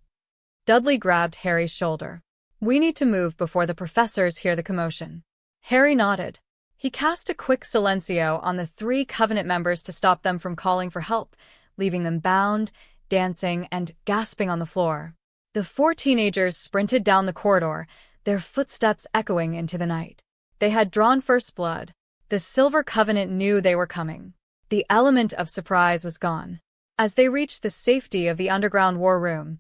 Dudley grabbed Harry's shoulder. "We need to move before the professors hear the commotion." Harry nodded. He cast a quick silencio on the three Covenant members to stop them from calling for help, leaving them bound, dancing, and gasping on the floor. The four teenagers sprinted down the corridor, their footsteps echoing into the night. They had drawn first blood. The Silver Covenant knew they were coming. The element of surprise was gone. As they reached the safety of the underground war room,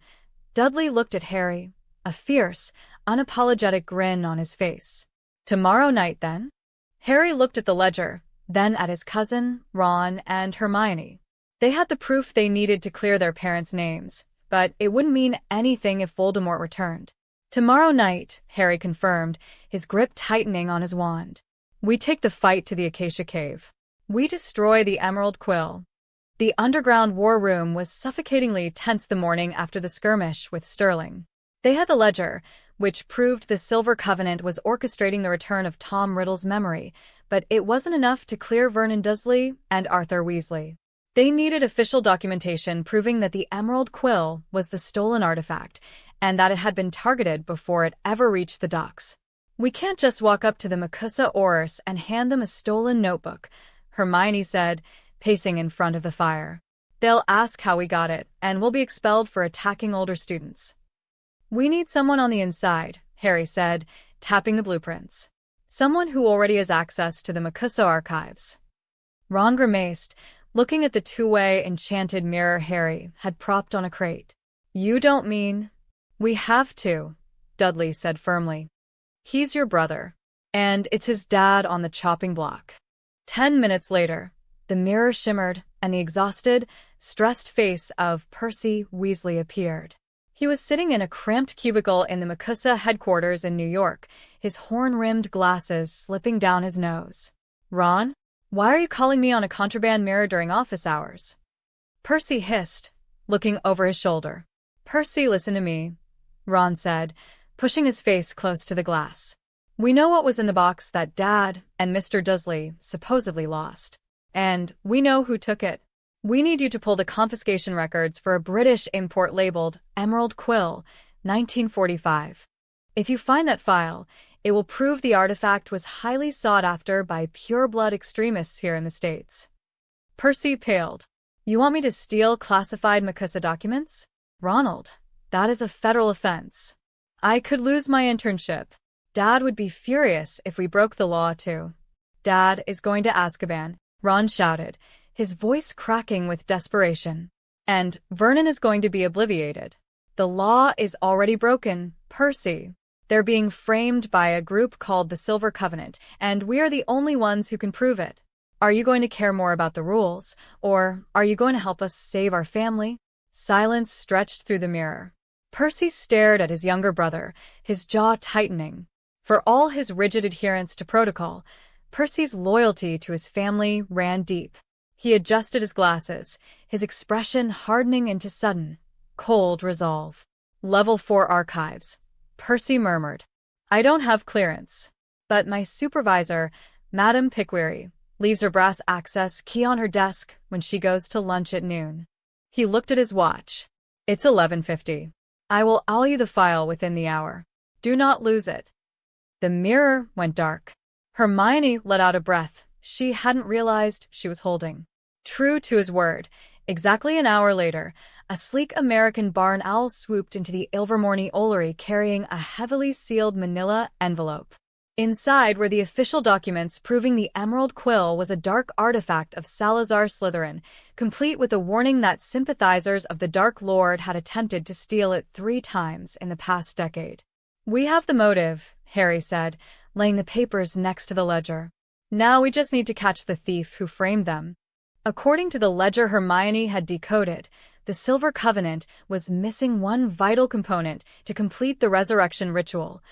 Dudley looked at Harry, a fierce, unapologetic grin on his face. "Tomorrow night, then?" Harry looked at the ledger, then at his cousin, Ron, and Hermione. They had the proof they needed to clear their parents' names, but it wouldn't mean anything if Voldemort returned. "Tomorrow night," Harry confirmed, his grip tightening on his wand. "We take the fight to the Acacia Cave. We destroy the Emerald Quill." The underground war room was suffocatingly tense the morning after the skirmish with Sterling. They had the ledger, which proved the Silver Covenant was orchestrating the return of Tom Riddle's memory, but it wasn't enough to clear Vernon Dursley and Arthur Weasley. They needed official documentation proving that the Emerald Quill was the stolen artifact, and that it had been targeted before it ever reached the docks. We can't just walk up to the MACUSA Aurors and hand them a stolen notebook, Hermione said, pacing in front of the fire. They'll ask how we got it, and we'll be expelled for attacking older students. We need someone on the inside, Harry said, tapping the blueprints. Someone who already has access to the MACUSA archives. Ron grimaced, looking at the two-way enchanted mirror Harry had propped on a crate. You don't mean... We have to, Dudley said firmly. He's your brother, and it's his dad on the chopping block. 10 minutes later, the mirror shimmered, and the exhausted, stressed face of Percy Weasley appeared. He was sitting in a cramped cubicle in the MACUSA headquarters in New York, his horn-rimmed glasses slipping down his nose. Ron? Why are you calling me on a contraband mirror during office hours? Percy hissed, looking over his shoulder. Percy, listen to me, Ron said, pushing his face close to the glass. We know what was in the box that Dad and Mr. Dursley supposedly lost. And we know who took it. We need you to pull the confiscation records for a British import labeled Emerald Quill, 1945. If you find that file, it will prove the artifact was highly sought after by pure-blood extremists here in the States. Percy paled. You want me to steal classified MACUSA documents? Ronald, that is a federal offense. I could lose my internship. Dad would be furious if we broke the law too. Dad is going to Azkaban, Ron shouted, his voice cracking with desperation. And Vernon is going to be obliviated. The law is already broken, Percy. They're being framed by a group called the Silver Covenant, and we are the only ones who can prove it. Are you going to care more about the rules, or are you going to help us save our family? Silence stretched through the mirror. Percy stared at his younger brother, his jaw tightening. For all his rigid adherence to protocol, Percy's loyalty to his family ran deep. He adjusted his glasses, his expression hardening into sudden, cold resolve. Level 4 archives, Percy murmured. I don't have clearance, but my supervisor, Madame Pickweary, leaves her brass access key on her desk when she goes to lunch at noon. He looked at his watch. It's 11:50. I will all you the file within the hour. Do not lose it. The mirror went dark. Hermione let out a breath she hadn't realized she was holding. True to his word, exactly an hour later, a sleek American barn owl swooped into the Ilvermorny Houses carrying a heavily sealed manila envelope. Inside were the official documents proving the Emerald Quill was a dark artifact of Salazar Slytherin, complete with a warning that sympathizers of the Dark Lord had attempted to steal it 3 times in the past decade. We have the motive, Harry said, laying the papers next to the ledger. Now we just need to catch the thief who framed them. According to the ledger Hermione had decoded, the Silver Covenant was missing one vital component to complete the resurrection ritual: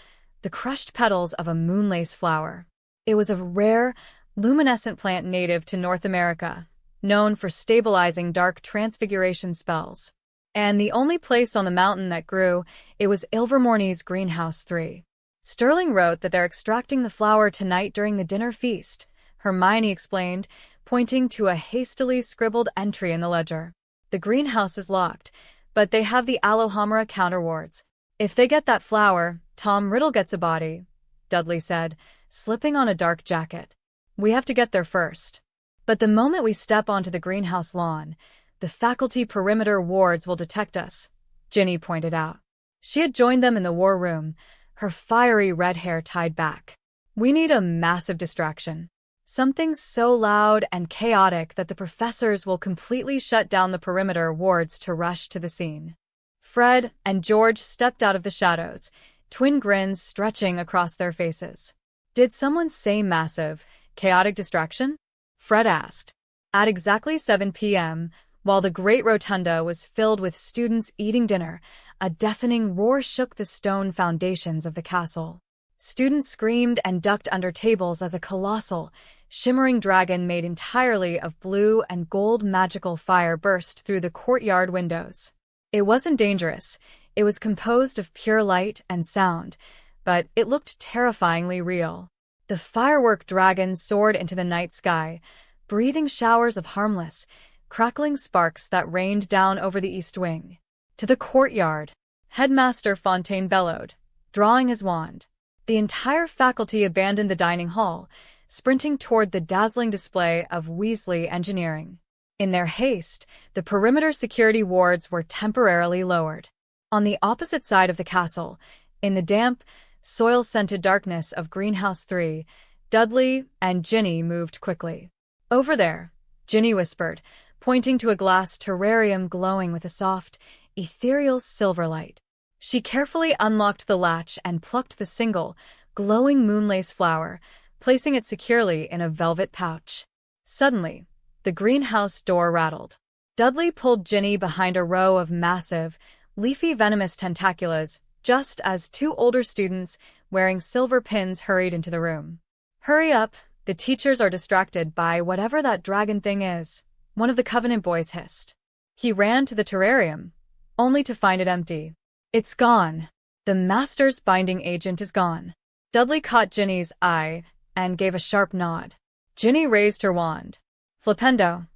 the crushed petals of a moonlace flower. It was a rare, luminescent plant native to North America, known for stabilizing dark transfiguration spells. And the only place on the mountain that grew, it was Ilvermorny's Greenhouse 3. Sterling wrote that they're extracting the flower tonight during the dinner feast, Hermione explained, pointing to a hastily scribbled entry in the ledger. The greenhouse is locked, but they have the Alohomora counterwards. If they get that flower, Tom Riddle gets a body, Dudley said, slipping on a dark jacket. We have to get there first. But the moment we step onto the greenhouse lawn, the faculty perimeter wards will detect us, Ginny pointed out. She had joined them in the war room, her fiery red hair tied back. We need a massive distraction. Something so loud and chaotic that the professors will completely shut down the perimeter wards to rush to the scene. Fred and George stepped out of the shadows, twin grins stretching across their faces. Did someone say massive, chaotic distraction? Fred asked. At exactly 7 p.m., while the great rotunda was filled with students eating dinner, a deafening roar shook the stone foundations of the castle. Students screamed and ducked under tables as a colossal, shimmering dragon made entirely of blue and gold magical fire burst through the courtyard windows. It wasn't dangerous. It was composed of pure light and sound, but it looked terrifyingly real. The firework dragon soared into the night sky, breathing showers of harmless, crackling sparks that rained down over the east wing. To the courtyard, Headmaster Fontaine bellowed, drawing his wand. The entire faculty abandoned the dining hall, sprinting toward the dazzling display of Weasley engineering. In their haste, the perimeter security wards were temporarily lowered. On the opposite side of the castle, in the damp, soil-scented darkness of Greenhouse 3, Dudley and Ginny moved quickly. "Over there," Ginny whispered, pointing to a glass terrarium glowing with a soft, ethereal silver light. She carefully unlocked the latch and plucked the single, glowing moonlace flower, placing it securely in a velvet pouch. Suddenly, the greenhouse door rattled. Dudley pulled Ginny behind a row of massive, leafy venomous tentaculas just as two older students wearing silver pins hurried into the room. "Hurry up, the teachers are distracted by whatever that dragon thing is," one of the Covenant boys hissed. He ran to the terrarium, only to find it empty. "It's gone. The Master's binding agent is gone." Dudley caught Ginny's eye and gave a sharp nod. Ginny raised her wand. Flipendo.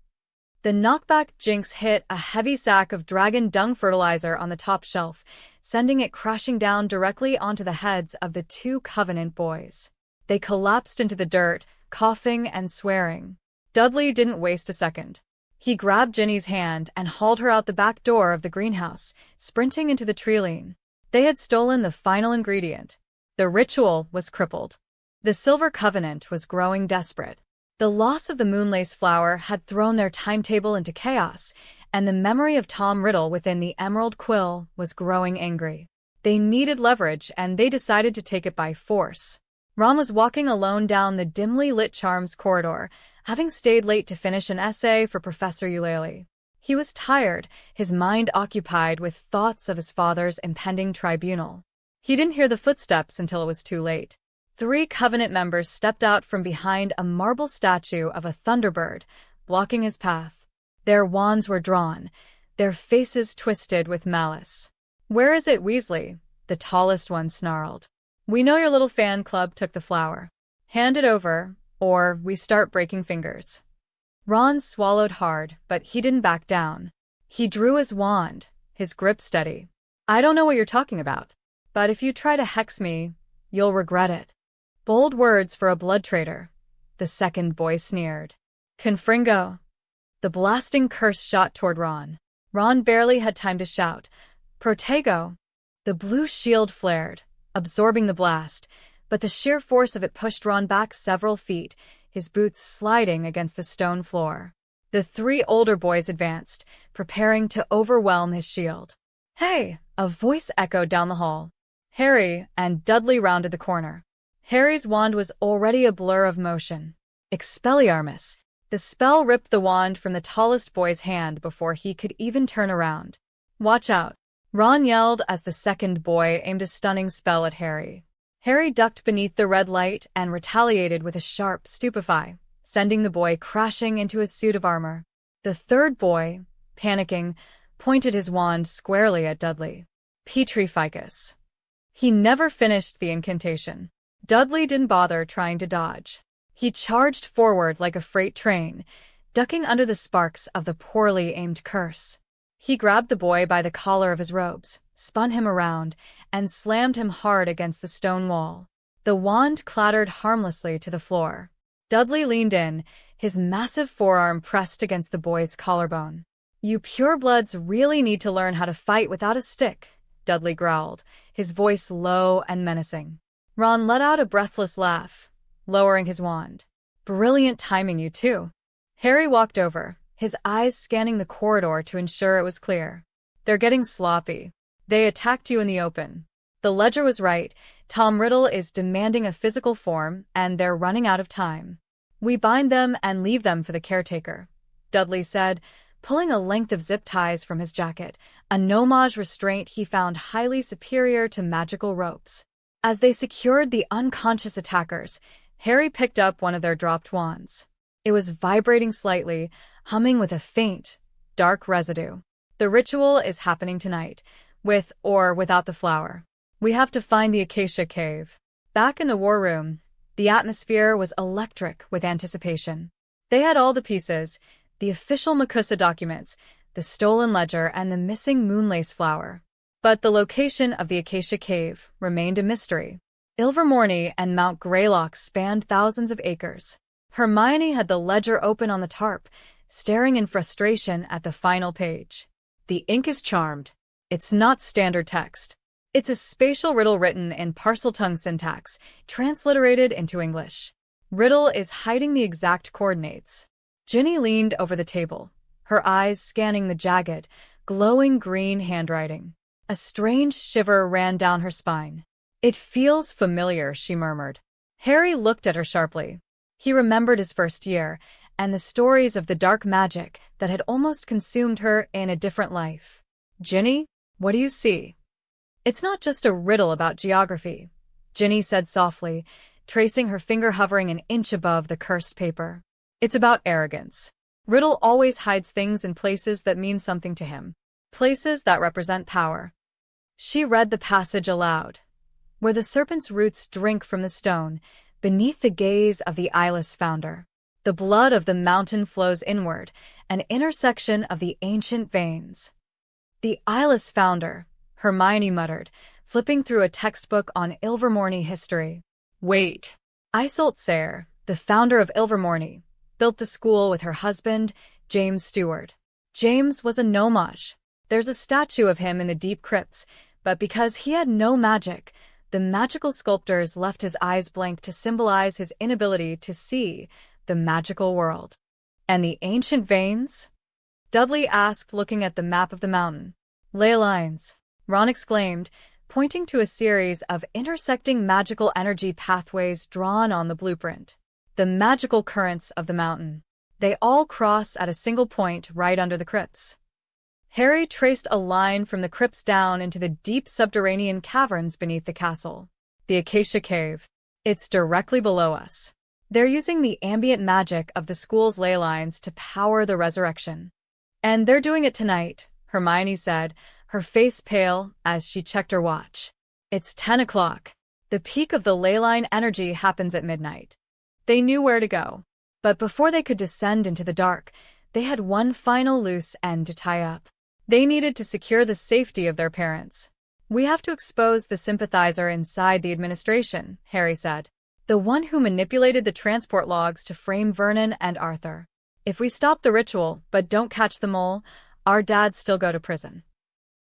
The knockback jinx hit a heavy sack of dragon dung fertilizer on the top shelf, sending it crashing down directly onto the heads of the two Covenant boys. They collapsed into the dirt, coughing and swearing. Dudley didn't waste a second. He grabbed Ginny's hand and hauled her out the back door of the greenhouse, sprinting into the treeline. They had stolen the final ingredient. The ritual was crippled. The Silver Covenant was growing desperate. The loss of the moonlace flower had thrown their timetable into chaos, and the memory of Tom Riddle within the emerald quill was growing angry. They needed leverage, and they decided to take it by force. Ron was walking alone down the dimly lit charms corridor, having stayed late to finish an essay for Professor Eulalie. He was tired, his mind occupied with thoughts of his father's impending tribunal. He didn't hear the footsteps until it was too late. 3 Covenant members stepped out from behind a marble statue of a Thunderbird, blocking his path. Their wands were drawn, their faces twisted with malice. "Where is it, Weasley?" the tallest one snarled. "We know your little fan club took the flower. Hand it over, or we start breaking fingers." Ron swallowed hard, but he didn't back down. He drew his wand, his grip steady. "I don't know what you're talking about, but if you try to hex me, you'll regret it." Bold words for a blood traitor, the second boy sneered. "Confringo." The blasting curse shot toward Ron. Ron barely had time to shout, "Protego." The blue shield flared, absorbing the blast, but the sheer force of it pushed Ron back several feet, his boots sliding against the stone floor. The 3 older boys advanced, preparing to overwhelm his shield. "Hey!" a voice echoed down the hall. Harry and Dudley rounded the corner. Harry's wand was already a blur of motion. Expelliarmus. The spell ripped the wand from the tallest boy's hand before he could even turn around. "Watch out!" Ron yelled as the second boy aimed a stunning spell at Harry. Harry ducked beneath the red light and retaliated with a sharp stupefy, sending the boy crashing into his suit of armor. The third boy, panicking, pointed his wand squarely at Dudley. Petrificus. He never finished the incantation. Dudley didn't bother trying to dodge. He charged forward like a freight train, ducking under the sparks of the poorly aimed curse. He grabbed the boy by the collar of his robes, spun him around, and slammed him hard against the stone wall. The wand clattered harmlessly to the floor. Dudley leaned in, his massive forearm pressed against the boy's collarbone. "You purebloods really need to learn how to fight without a stick," Dudley growled, his voice low and menacing. Ron let out a breathless laugh, lowering his wand. "Brilliant timing, you two." Harry walked over, his eyes scanning the corridor to ensure it was clear. "They're getting sloppy. They attacked you in the open. The ledger was right. Tom Riddle is demanding a physical form, and they're running out of time. We bind them and leave them for the caretaker," Dudley said, pulling a length of zip ties from his jacket, a No-Maj restraint he found highly superior to magical ropes. As they secured the unconscious attackers, Harry picked up one of their dropped wands. It was vibrating slightly, humming with a faint, dark residue. "The ritual is happening tonight, with or without the flower. We have to find the Acacia Cave." Back in the war room, the atmosphere was electric with anticipation. They had all the pieces, the official MACUSA documents, the stolen ledger, and the missing moonlace flower. But the location of the Acacia Cave remained a mystery. Ilvermorny and Mount Greylock spanned thousands of acres. Hermione had the ledger open on the tarp, staring in frustration at the final page. The ink is charmed. It's not standard text. It's a spatial riddle written in Parseltongue syntax, transliterated into English. Riddle is hiding the exact coordinates. Ginny leaned over the table, her eyes scanning the jagged, glowing green handwriting. A strange shiver ran down her spine. It feels familiar, she murmured. Harry looked at her sharply. He remembered his first year, and the stories of the dark magic that had almost consumed her in a different life. Ginny, what do you see? It's not just a riddle about geography, Ginny said softly, tracing her finger hovering an inch above the cursed paper. It's about arrogance. Riddle always hides things in places that mean something to him, places that represent power. She read the passage aloud. Where the serpent's roots drink from the stone, beneath the gaze of the eyeless founder, the blood of the mountain flows inward, an intersection of the ancient veins. The eyeless founder, Hermione muttered, flipping through a textbook on Ilvermorny history. Wait. Isolde Sayre, the founder of Ilvermorny, built the school with her husband, James Stewart. James was a No-Maj. There's a statue of him in the deep crypts, but because he had no magic, the magical sculptors left his eyes blank to symbolize his inability to see the magical world. And the ancient veins? Dudley asked, looking at the map of the mountain. Ley lines, Ron exclaimed, pointing to a series of intersecting magical energy pathways drawn on the blueprint. The magical currents of the mountain. They all cross at a single point right under the crypts. Harry traced a line from the crypts down into the deep subterranean caverns beneath the castle. The Acacia Cave. It's directly below us. They're using the ambient magic of the school's ley lines to power the resurrection. And they're doing it tonight, Hermione said, her face pale as she checked her watch. It's 10 o'clock. The peak of the ley line energy happens at midnight. They knew where to go. But before they could descend into the dark, they had one final loose end to tie up. They needed to secure the safety of their parents. We have to expose the sympathizer inside the administration, Harry said. The one who manipulated the transport logs to frame Vernon and Arthur. If we stop the ritual, but don't catch the mole, our dads still go to prison.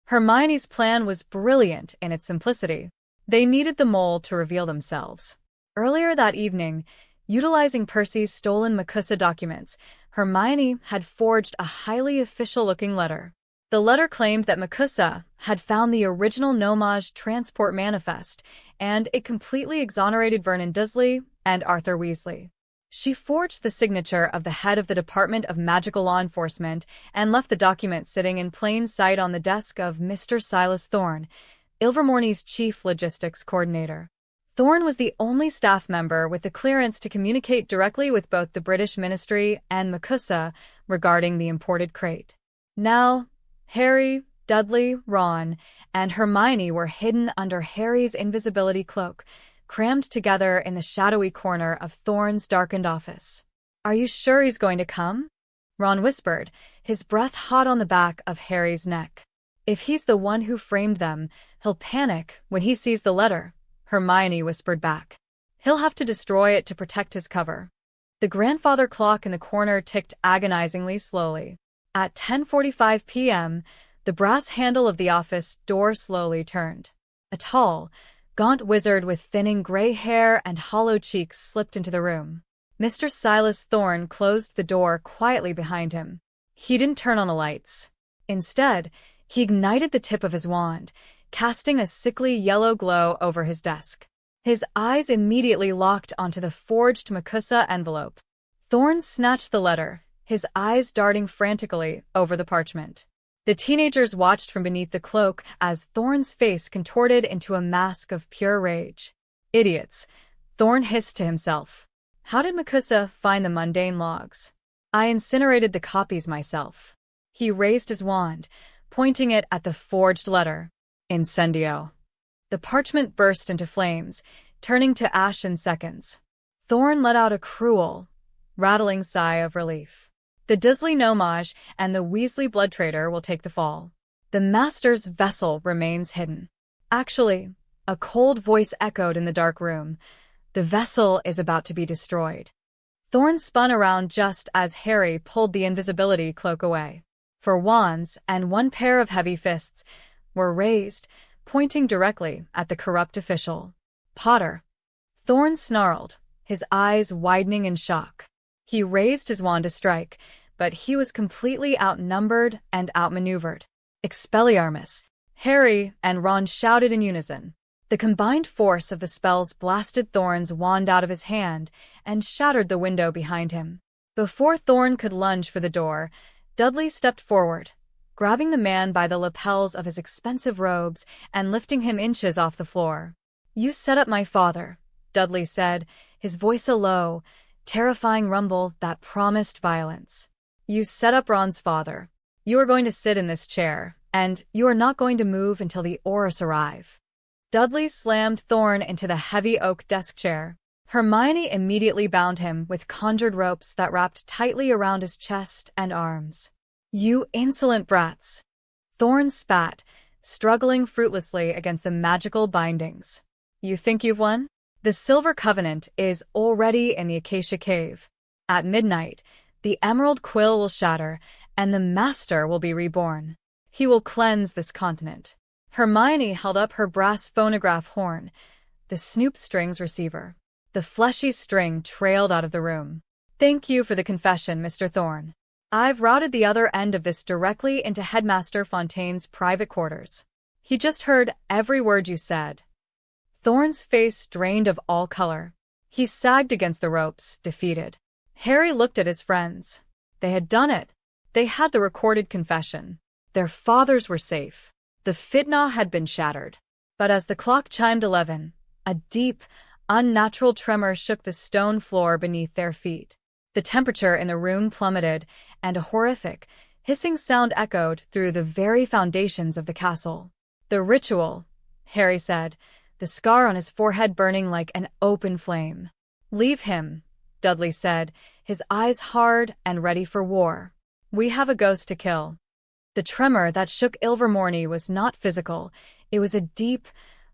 Hermione's plan was brilliant in its simplicity. They needed the mole to reveal themselves. Earlier that evening, utilizing Percy's stolen MACUSA documents, Hermione had forged a highly official-looking letter. The letter claimed that MACUSA had found the original No-Maj transport manifest, and it completely exonerated Vernon Dursley and Arthur Weasley. She forged the signature of the head of the Department of Magical Law Enforcement and left the document sitting in plain sight on the desk of Mr. Silas Thorne, Ilvermorny's chief logistics coordinator. Thorne was the only staff member with the clearance to communicate directly with both the British Ministry and MACUSA regarding the imported crate. Now, Harry, Dudley, Ron, and Hermione were hidden under Harry's invisibility cloak, crammed together in the shadowy corner of Thorne's darkened office. "Are you sure he's going to come?" Ron whispered, his breath hot on the back of Harry's neck. "If he's the one who framed them, he'll panic when he sees the letter," Hermione whispered back. "He'll have to destroy it to protect his cover." The grandfather clock in the corner ticked agonizingly slowly. At 10:45 p.m., the brass handle of the office door slowly turned. A tall, gaunt wizard with thinning gray hair and hollow cheeks slipped into the room. Mr. Silas Thorne closed the door quietly behind him. He didn't turn on the lights. Instead, he ignited the tip of his wand, casting a sickly yellow glow over his desk. His eyes immediately locked onto the forged MACUSA envelope. Thorne snatched the letter, his eyes darting frantically over the parchment. The teenagers watched from beneath the cloak as Thorne's face contorted into a mask of pure rage. "Idiots," Thorne hissed to himself. "How did MACUSA find the mundane logs? I incinerated the copies myself." He raised his wand, pointing it at the forged letter. Incendio. The parchment burst into flames, turning to ash in seconds. Thorne let out a cruel, rattling sigh of relief. The Dursley No-Maj and the Weasley blood traitor will take the fall. The Master's vessel remains hidden. Actually, A cold voice echoed in the dark room. The vessel is about to be destroyed. Thorn spun around just as Harry pulled the invisibility cloak away. For wands and one pair of heavy fists were raised, pointing directly at the corrupt official. Potter. Thorn snarled, his eyes widening in shock. He raised his wand to strike, but he was completely outnumbered and outmaneuvered. Expelliarmus! Harry and Ron shouted in unison. The combined force of the spells blasted Thorn's wand out of his hand and shattered the window behind him. Before Thorn could lunge for the door, Dudley stepped forward, grabbing the man by the lapels of his expensive robes and lifting him inches off the floor. "You set up my father," Dudley said, his voice a low, terrifying rumble that promised violence. "You set up Ron's father. You are going to sit in this chair, and you are not going to move until the Aurors arrive." Dudley slammed Thorn into the heavy oak desk chair. Hermione immediately bound him with conjured ropes that wrapped tightly around his chest and arms. "You insolent brats!" Thorn spat, struggling fruitlessly against the magical bindings. "You think you've won? The Silver Covenant is already in the Acacia Cave. At midnight, the Emerald Quill will shatter, and the Master will be reborn. He will cleanse this continent." Hermione held up her brass phonograph horn, the Snoop Strings receiver. The fleshy string trailed out of the room. "Thank you for the confession, Mr. Thorn. I've routed the other end of this directly into Headmaster Fontaine's private quarters. He just heard every word you said." Thorn's face drained of all color. He sagged against the ropes, defeated. Harry looked at his friends. They had done it. They had the recorded confession. Their fathers were safe. The Fitna had been shattered. But as the clock chimed 11, a deep, unnatural tremor shook the stone floor beneath their feet. The temperature in the room plummeted, and a horrific, hissing sound echoed through the very foundations of the castle. "The ritual," Harry said, the scar on his forehead burning like an open flame. "Leave him," Dudley said, his eyes hard and ready for war. "We have a ghost to kill." The tremor that shook Ilvermorny was not physical. It was a deep,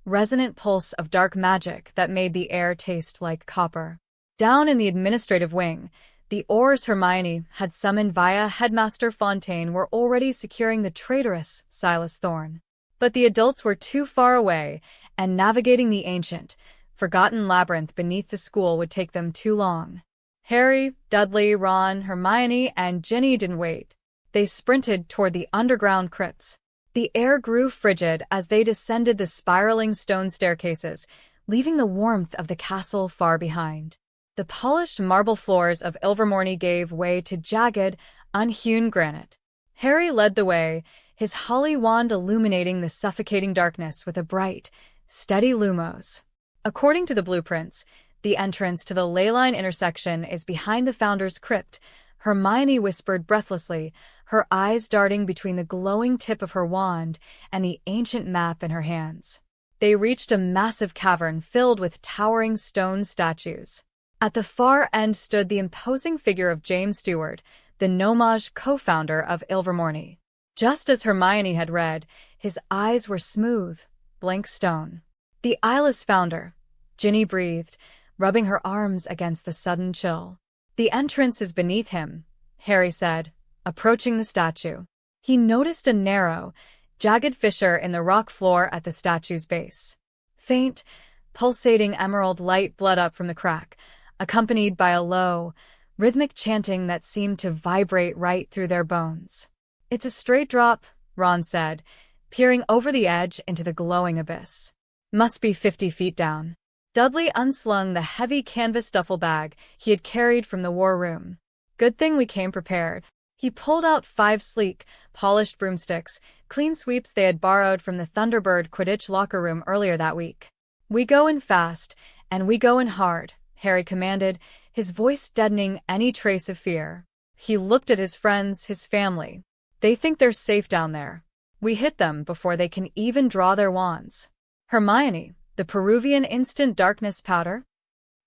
resonant pulse of dark magic that made the air taste like copper. Down in the administrative wing, the Aurors Hermione had summoned via Headmaster Fontaine were already securing the traitorous Silas Thorn. But the adults were too far away, and navigating the ancient, forgotten labyrinth beneath the school would take them too long. Harry, Dudley, Ron, Hermione, and Ginny didn't wait. They sprinted toward the underground crypts. The air grew frigid as they descended the spiraling stone staircases, leaving the warmth of the castle far behind. The polished marble floors of Ilvermorny gave way to jagged, unhewn granite. Harry led the way, his holly wand illuminating the suffocating darkness with a bright, steady lumos. According to the blueprints, the entrance to the leyline intersection is behind the Founder's crypt, Hermione whispered breathlessly, her eyes darting between the glowing tip of her wand and the ancient map in her hands. They reached a massive cavern filled with towering stone statues. At the far end stood the imposing figure of James Stewart, the No-Maj co-founder of Ilvermorny. Just as Hermione had read, his eyes were smooth, blank stone. "The eyeless founder," Ginny breathed, rubbing her arms against the sudden chill. "The entrance is beneath him," Harry said, approaching the statue. He noticed a narrow, jagged fissure in the rock floor at the statue's base. Faint, pulsating emerald light bled up from the crack, accompanied by a low, rhythmic chanting that seemed to vibrate right through their bones. "It's a straight drop," Ron said, peering over the edge into the glowing abyss. "Must be 50 feet down." Dudley unslung the heavy canvas duffel bag he had carried from the war room. "Good thing we came prepared." He pulled out 5 sleek, polished broomsticks, clean sweeps they had borrowed from the Thunderbird Quidditch locker room earlier that week. "We go in fast, and we go in hard," Harry commanded, his voice deadening any trace of fear. He looked at his friends, his family. "They think they're safe down there. We hit them before they can even draw their wands." "Hermione, the Peruvian instant darkness powder?"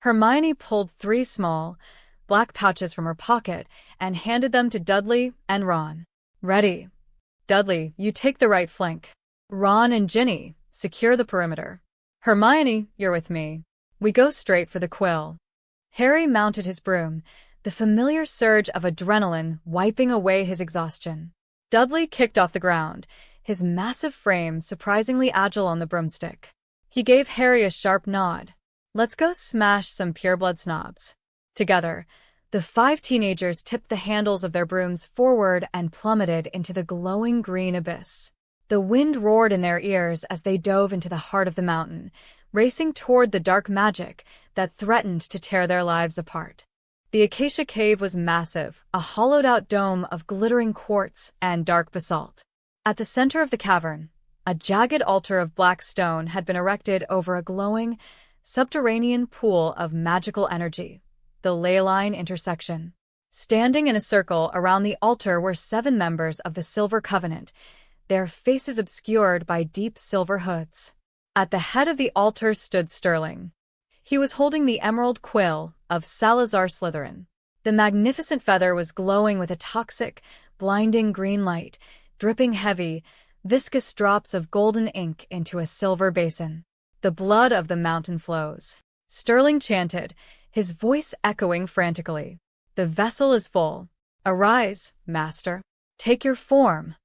Hermione pulled 3 small, black pouches from her pocket and handed them to Dudley and Ron. "Ready. Dudley, you take the right flank. Ron and Ginny, secure the perimeter." Hermione, you're with me. We go straight for the quill. Harry mounted his broom, the familiar surge of adrenaline wiping away his exhaustion. Dudley kicked off the ground, his massive frame surprisingly agile on the broomstick. He gave Harry a sharp nod. Let's go smash some pureblood snobs. Together, the 5 teenagers tipped the handles of their brooms forward and plummeted into the glowing green abyss. The wind roared in their ears as they dove into the heart of the mountain, racing toward the dark magic that threatened to tear their lives apart. The Acacia Cave was massive, a hollowed-out dome of glittering quartz and dark basalt. At the center of the cavern, a jagged altar of black stone had been erected over a glowing, subterranean pool of magical energy, the ley line intersection. Standing in a circle around the altar were 7 members of the Silver Covenant, their faces obscured by deep silver hoods. At the head of the altar stood Sterling. He was holding the emerald quill of Salazar Slytherin. The magnificent feather was glowing with a toxic, blinding green light, dripping heavy, viscous drops of golden ink into a silver basin. The blood of the mountain flows. Sterling chanted, his voice echoing frantically. The vessel is full. Arise, master. Take your form.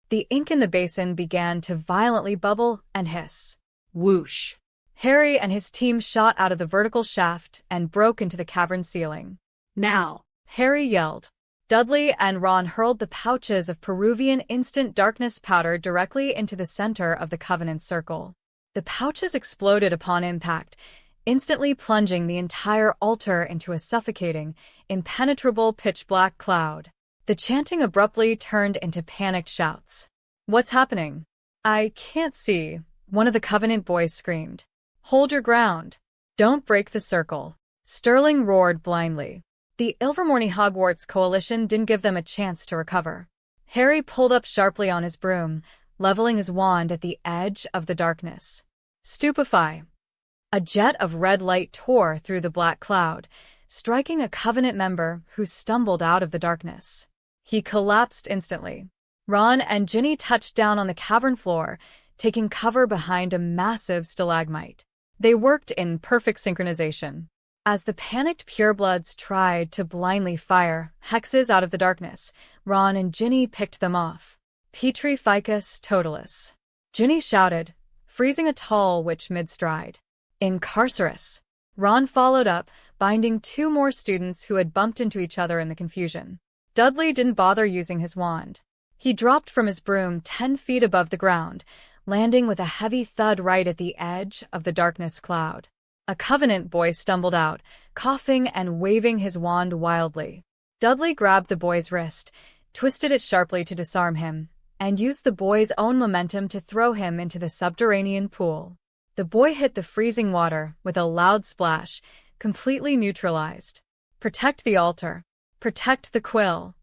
The ink in the basin began to violently bubble and hiss. Whoosh. Harry and his team shot out of the vertical shaft and broke into the cavern ceiling. Now. Harry yelled. Dudley and Ron hurled the pouches of Peruvian instant darkness powder directly into the center of the Covenant circle. The pouches exploded upon impact, instantly plunging the entire altar into a suffocating, impenetrable pitch-black cloud. The chanting abruptly turned into panicked shouts. What's happening? I can't see, one of the Covenant boys screamed. Hold your ground. Don't break the circle. Sterling roared blindly. The Ilvermorny Hogwarts coalition didn't give them a chance to recover. Harry pulled up sharply on his broom, leveling his wand at the edge of the darkness. Stupefy. A jet of red light tore through the black cloud, striking a Covenant member who stumbled out of the darkness. He collapsed instantly. Ron and Ginny touched down on the cavern floor, taking cover behind a massive stalagmite. They worked in perfect synchronization. As the panicked purebloods tried to blindly fire hexes out of the darkness, Ron and Ginny picked them off. Petri ficus totalis. Ginny shouted, freezing a tall witch mid-stride. Incarcerus. Ron followed up, binding 2 more students who had bumped into each other in the confusion. Dudley didn't bother using his wand. He dropped from his broom 10 feet above the ground, landing with a heavy thud right at the edge of the darkness cloud. A Covenant boy stumbled out, coughing and waving his wand wildly. Dudley grabbed the boy's wrist, twisted it sharply to disarm him, and used the boy's own momentum to throw him into the subterranean pool. The boy hit the freezing water with a loud splash, completely neutralized. Protect the altar. Protect the quill.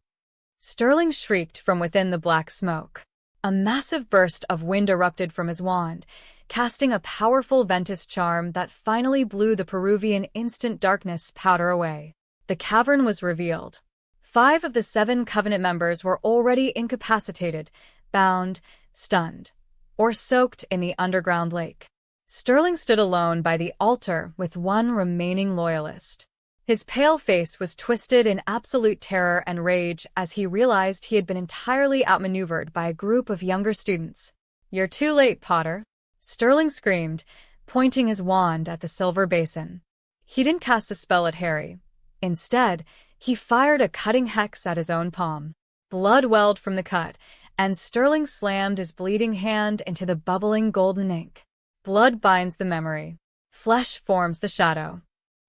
Sterling shrieked from within the black smoke. A massive burst of wind erupted from his wand, casting a powerful Ventus charm that finally blew the Peruvian instant darkness powder away. The cavern was revealed. 5 of the 7 Covenant members were already incapacitated, bound, stunned, or soaked in the underground lake. Sterling stood alone by the altar with 1 remaining loyalist. His pale face was twisted in absolute terror and rage as he realized he had been entirely outmaneuvered by a group of younger students. You're too late, Potter. Sterling screamed, pointing his wand at the silver basin. He didn't cast a spell at Harry. Instead, he fired a cutting hex at his own palm. Blood welled from the cut, and Sterling slammed his bleeding hand into the bubbling golden ink. Blood binds the memory. Flesh forms the shadow.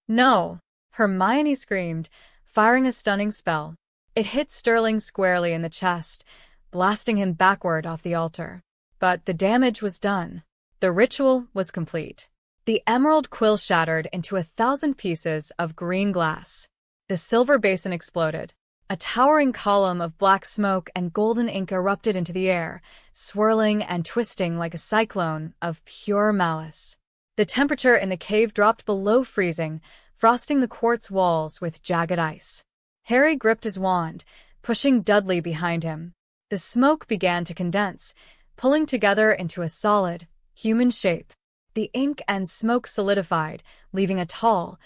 No! Hermione screamed, firing a stunning spell. It hit Sterling squarely in the chest, blasting him backward off the altar. But the damage was done. The ritual was complete. The emerald quill shattered into 1,000 pieces of green glass. The silver basin exploded. A towering column of black smoke and golden ink erupted into the air, swirling and twisting like a cyclone of pure malice. The temperature in the cave dropped below freezing, frosting the quartz walls with jagged ice. Harry gripped his wand, pushing Dudley behind him. The smoke began to condense, pulling together into a solid, human shape. the ink and smoke solidified, leaving a tall,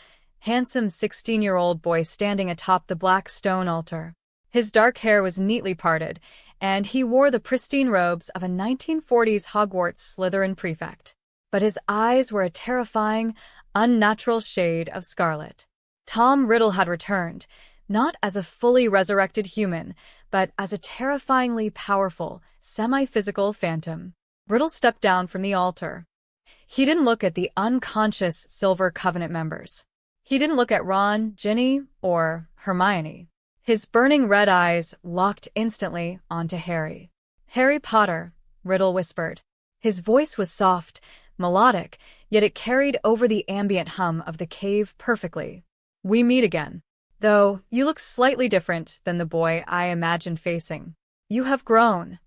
handsome 16-year-old boy standing atop the black stone altar. His dark hair was neatly parted, and he wore the pristine robes of a 1940s Hogwarts Slytherin prefect. But his eyes were a terrifying, unnatural shade of scarlet. Tom Riddle had returned, not as a fully resurrected human, but as a terrifyingly powerful, semi-physical phantom. Riddle stepped down from the altar. He didn't look at the unconscious Silver Covenant members. He didn't look at Ron, Ginny, or Hermione. His burning red eyes locked instantly onto Harry. "Harry Potter," Riddle whispered. His voice was soft, melodic, yet it carried over the ambient hum of the cave perfectly. "We meet again. Though you look slightly different than the boy I imagined facing. You have grown."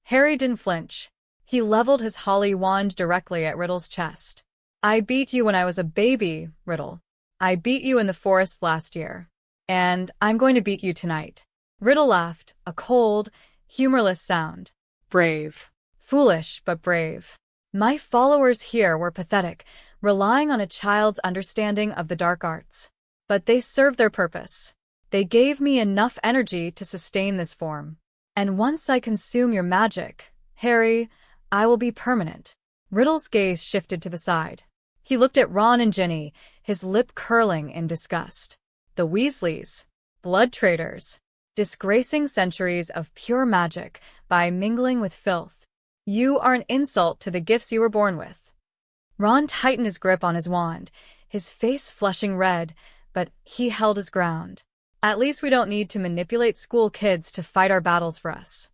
Harry didn't flinch. He leveled his holly wand directly at Riddle's chest. "I beat you when I was a baby, Riddle. I beat you in the forest last year. And I'm going to beat you tonight." Riddle laughed, a cold, humorless sound. Brave. "Foolish, but brave. My followers here were pathetic, relying on a child's understanding of the dark arts. But they served their purpose. They gave me enough energy to sustain this form. And once I consume your magic, Harry, I will be permanent." Riddle's gaze shifted to the side. He looked at Ron and Ginny, his lip curling in disgust. The Weasleys, blood traitors, disgracing centuries of pure magic by mingling with filth. You are an insult to the gifts you were born with. Ron tightened his grip on his wand, his face flushing red, but he held his ground. "At least we don't need to manipulate school kids to fight our battles for us."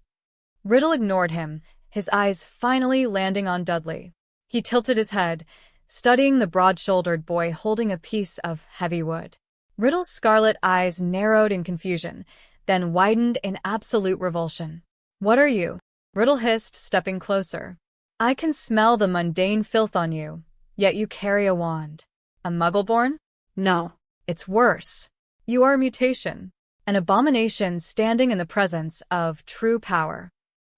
Riddle ignored him, his eyes finally landing on Dudley. He tilted his head, studying the broad-shouldered boy holding a piece of heavy wood. Riddle's scarlet eyes narrowed in confusion, then widened in absolute revulsion. "What are you?" Riddle hissed, stepping closer. "I can smell the mundane filth on you, yet you carry a wand. A Muggle-born?" No. "It's worse. You are a mutation, an abomination standing in the presence of true power."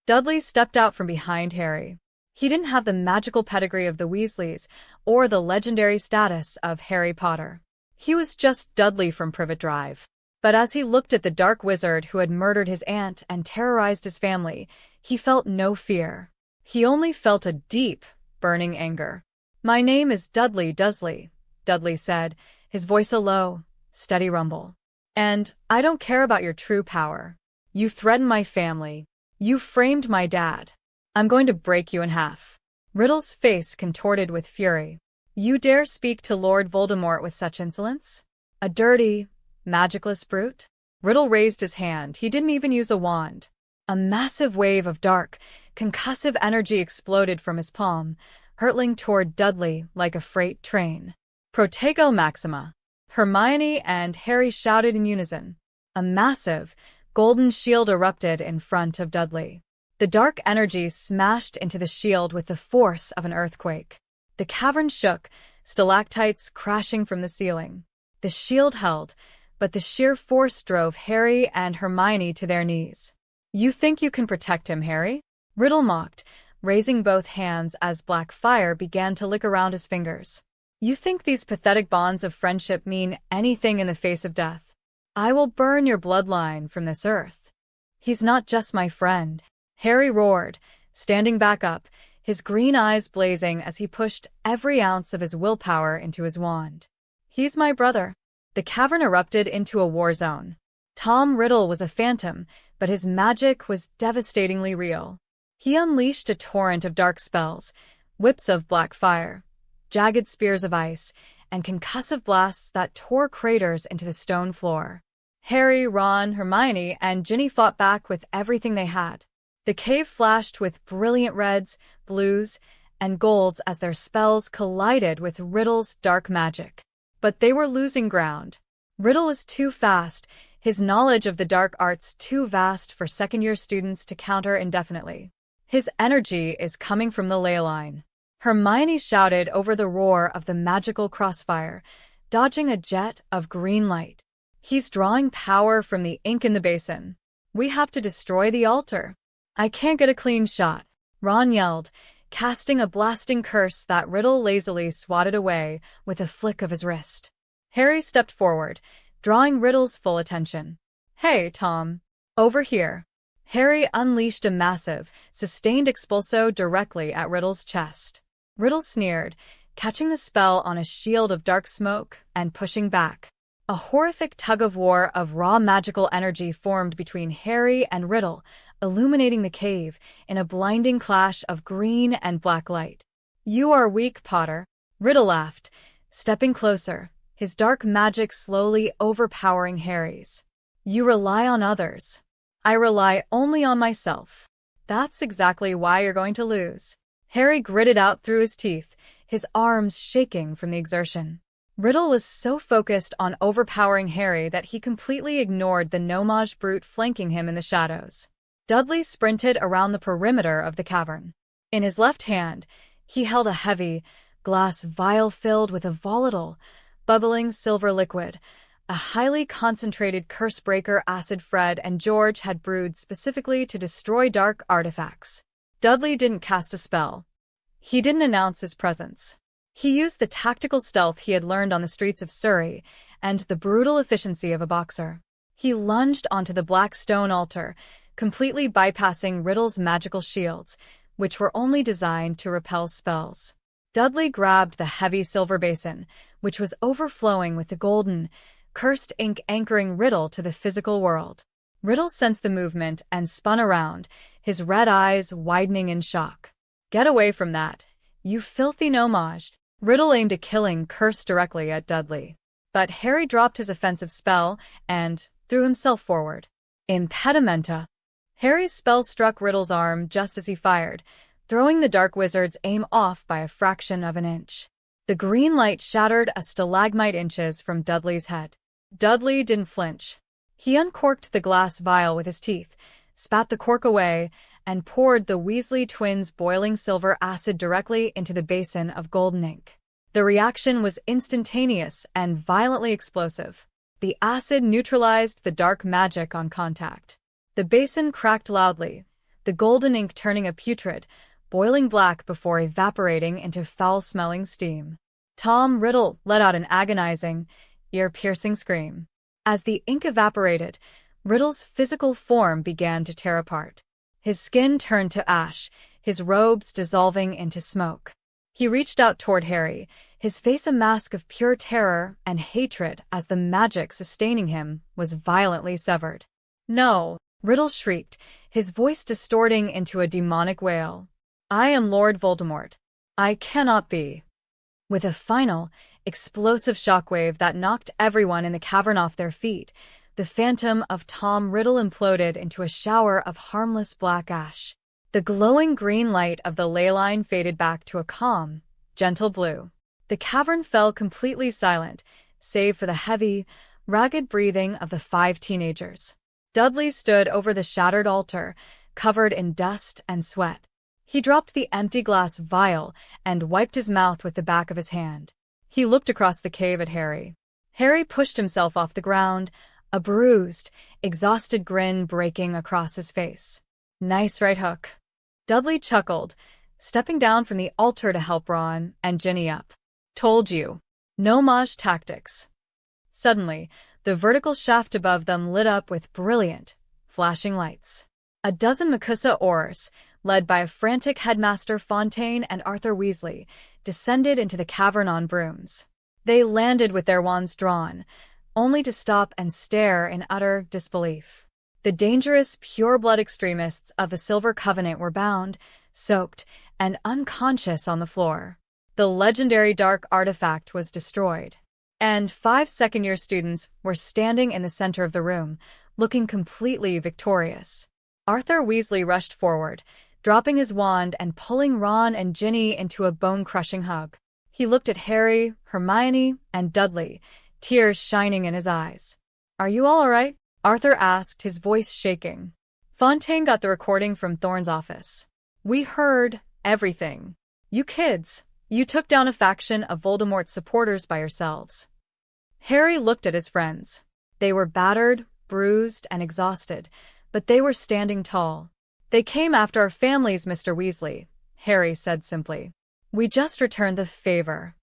Dudley stepped out from behind Harry. He didn't have the magical pedigree of the Weasleys or the legendary status of Harry Potter. He was just Dudley from Privet Drive. But as he looked at the dark wizard who had murdered his aunt and terrorized his family, he felt no fear. He only felt a deep, burning anger. "My name is Dudley Dursley," Dudley said, his voice a low, steady rumble. "And I don't care about your true power. You threatened my family. You framed my dad. I'm going to break you in half." Riddle's face contorted with fury. "You dare speak to Lord Voldemort with such insolence? A dirty, magicless brute?" Riddle raised his hand. He didn't even use a wand. A massive wave of dark, concussive energy exploded from his palm, hurtling toward Dudley like a freight train. "Protego Maxima!" Hermione and Harry shouted in unison. A massive, golden shield erupted in front of Dudley. The dark energy smashed into the shield with the force of an earthquake. The cavern shook, stalactites crashing from the ceiling. The shield held, but the sheer force drove Harry and Hermione to their knees. "You think you can protect him, Harry?" Riddle mocked, raising both hands as black fire began to lick around his fingers. "You think these pathetic bonds of friendship mean anything in the face of death? I will burn your bloodline from this earth." "He's not just my friend," Harry roared, standing back up, his green eyes blazing as he pushed every ounce of his willpower into his wand. "He's my brother." The cavern erupted into a war zone. Tom Riddle was a phantom, but his magic was devastatingly real. He unleashed a torrent of dark spells, whips of black fire, jagged spears of ice, and concussive blasts that tore craters into the stone floor. Harry, Ron, Hermione, and Ginny fought back with everything they had. The cave flashed with brilliant reds, blues, and golds as their spells collided with Riddle's dark magic. But they were losing ground. Riddle was too fast, his knowledge of the dark arts too vast for second-year students to counter indefinitely. "His energy is coming from the ley line," Hermione shouted over the roar of the magical crossfire, dodging a jet of green light. "He's drawing power from the ink in the basin. We have to destroy the altar." "I can't get a clean shot," Ron yelled, casting a blasting curse that Riddle lazily swatted away with a flick of his wrist. Harry stepped forward, drawing Riddle's full attention. "Hey, Tom. Over here." Harry unleashed a massive, sustained expulso directly at Riddle's chest. Riddle sneered, catching the spell on a shield of dark smoke and pushing back. A horrific tug-of-war of raw magical energy formed between Harry and Riddle, illuminating the cave in a blinding clash of green and black light. "You are weak, Potter," Riddle laughed, stepping closer, his dark magic slowly overpowering Harry's. "You rely on others. I rely only on myself. That's exactly why you're going to lose." Harry gritted out through his teeth, his arms shaking from the exertion. Riddle was so focused on overpowering Harry that he completely ignored the No-Maj brute flanking him in the shadows. Dudley sprinted around the perimeter of the cavern. In his left hand, he held a heavy, glass vial filled with a volatile, bubbling silver liquid, a highly concentrated curse-breaker acid Fred and George had brewed specifically to destroy dark artifacts. Dudley didn't cast a spell. He didn't announce his presence. He used the tactical stealth he had learned on the streets of Surrey and the brutal efficiency of a boxer. He lunged onto the black stone altar, completely bypassing Riddle's magical shields, which were only designed to repel spells. Dudley grabbed the heavy silver basin, which was overflowing with the golden, cursed ink anchoring Riddle to the physical world. Riddle sensed the movement and spun around, his red eyes widening in shock. "Get away from that, you filthy No-Maj." Riddle aimed a killing curse directly at Dudley. But Harry dropped his offensive spell and threw himself forward. Impedimenta. Harry's spell struck Riddle's arm just as he fired, throwing the dark wizard's aim off by a fraction of an inch. The green light shattered a stalagmite inches from Dudley's head. Dudley didn't flinch. He uncorked the glass vial with his teeth, spat the cork away, and poured the Weasley twins' boiling silver acid directly into the basin of golden ink. The reaction was instantaneous and violently explosive. The acid neutralized the dark magic on contact. The basin cracked loudly, the golden ink turning a putrid, boiling black before evaporating into foul-smelling steam. Tom Riddle let out an agonizing, ear-piercing scream. As the ink evaporated, Riddle's physical form began to tear apart. His skin turned to ash, his robes dissolving into smoke. He reached out toward Harry, his face a mask of pure terror and hatred as the magic sustaining him was violently severed. "No!" Riddle shrieked, his voice distorting into a demonic wail. "I am Lord Voldemort. I cannot be." With a final, explosive shockwave that knocked everyone in the cavern off their feet, the phantom of Tom Riddle imploded into a shower of harmless black ash. The glowing green light of the ley line faded back to a calm, gentle blue. The cavern fell completely silent, save for the heavy, ragged breathing of the 5 teenagers. Dudley stood over the shattered altar, covered in dust and sweat. He dropped the empty glass vial and wiped his mouth with the back of his hand. He looked across the cave at Harry. Harry pushed himself off the ground, a bruised, exhausted grin breaking across his face. "Nice right hook." Dudley chuckled, stepping down from the altar to help Ron and Ginny up. "Told you. No-Maj tactics." Suddenly, the vertical shaft above them lit up with brilliant, flashing lights. A dozen MACUSA Aurors, led by a frantic headmaster Fontaine and Arthur Weasley, descended into the cavern on brooms. They landed with their wands drawn, only to stop and stare in utter disbelief. The dangerous, pure-blood extremists of the Silver Covenant were bound, soaked, and unconscious on the floor. The legendary dark artifact was destroyed, and 5 second-year students were standing in the center of the room, looking completely victorious. Arthur Weasley rushed forward, dropping his wand and pulling Ron and Ginny into a bone-crushing hug. He looked at Harry, Hermione, and Dudley, tears shining in his eyes. "Are you all right?" Arthur asked, his voice shaking. Fontaine got the recording from Thorne's office. "We heard everything. You kids, you took down a faction of Voldemort's supporters by yourselves." Harry looked at his friends. They were battered, bruised, and exhausted, but they were standing tall. "They came after our families, Mr. Weasley," Harry said simply. "We just returned the favor."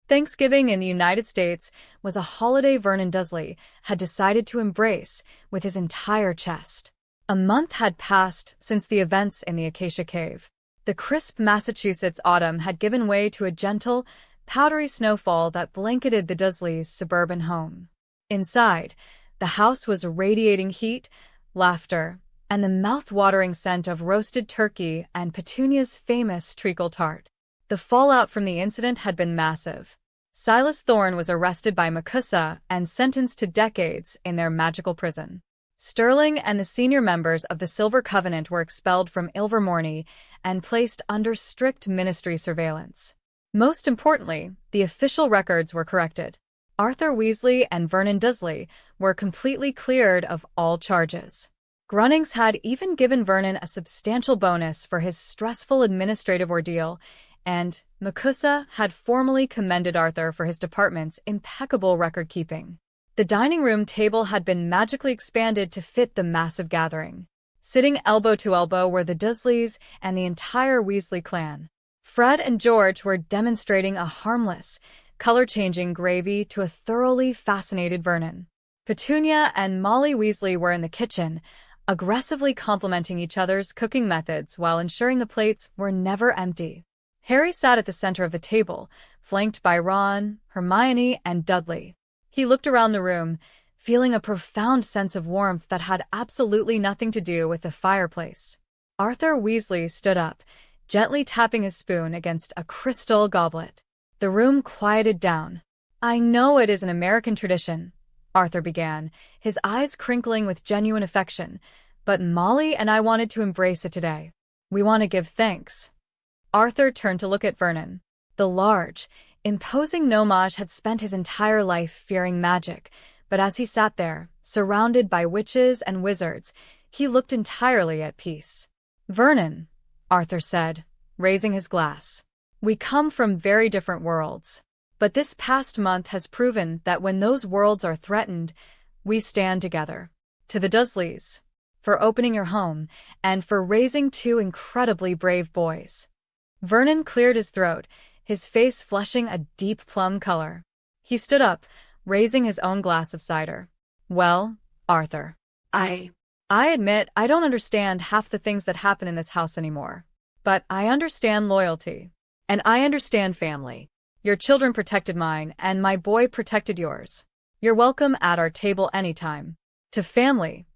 Thanksgiving in the United States was a holiday Vernon Dursley had decided to embrace with his entire chest. A month had passed since the events in the Acacia Cave. The crisp Massachusetts autumn had given way to a gentle, powdery snowfall that blanketed the Dursleys' suburban home. Inside, the house was radiating heat, laughter, and the mouth-watering scent of roasted turkey and Petunia's famous treacle tart. The fallout from the incident had been massive. Silas Thorne was arrested by MACUSA and sentenced to decades in their magical prison. Sterling and the senior members of the Silver Covenant were expelled from Ilvermorny and placed under strict ministry surveillance. Most importantly, the official records were corrected. Arthur Weasley and Vernon Dursley were completely cleared of all charges. Grunnings had even given Vernon a substantial bonus for his stressful administrative ordeal, and MACUSA had formally commended Arthur for his department's impeccable record-keeping. The dining room table had been magically expanded to fit the massive gathering. Sitting elbow to elbow were the Dursleys and the entire Weasley clan. Fred and George were demonstrating a harmless, color-changing gravy to a thoroughly fascinated Vernon. Petunia and Molly Weasley were in the kitchen, aggressively complimenting each other's cooking methods while ensuring the plates were never empty. Harry sat at the center of the table, flanked by Ron, Hermione, and Dudley. He looked around the room, feeling a profound sense of warmth that had absolutely nothing to do with the fireplace. Arthur Weasley stood up, gently tapping his spoon against a crystal goblet. The room quieted down. "I know it is an American tradition," Arthur began, his eyes crinkling with genuine affection, "but Molly and I wanted to embrace it today. We want to give thanks." Arthur turned to look at Vernon. The large, imposing No-Maj had spent his entire life fearing magic, but as he sat there, surrounded by witches and wizards, he looked entirely at peace. "Vernon," Arthur said, raising his glass, "we come from very different worlds. But this past month has proven that when those worlds are threatened, we stand together. To the Dursleys, for opening your home, and for raising two incredibly brave boys." Vernon cleared his throat, his face flushing a deep plum color. He stood up, raising his own glass of cider. "Well, Arthur, I admit I don't understand half the things that happen in this house anymore. But I understand loyalty. And I understand family. Your children protected mine, and my boy protected yours. You're welcome at our table anytime. To family."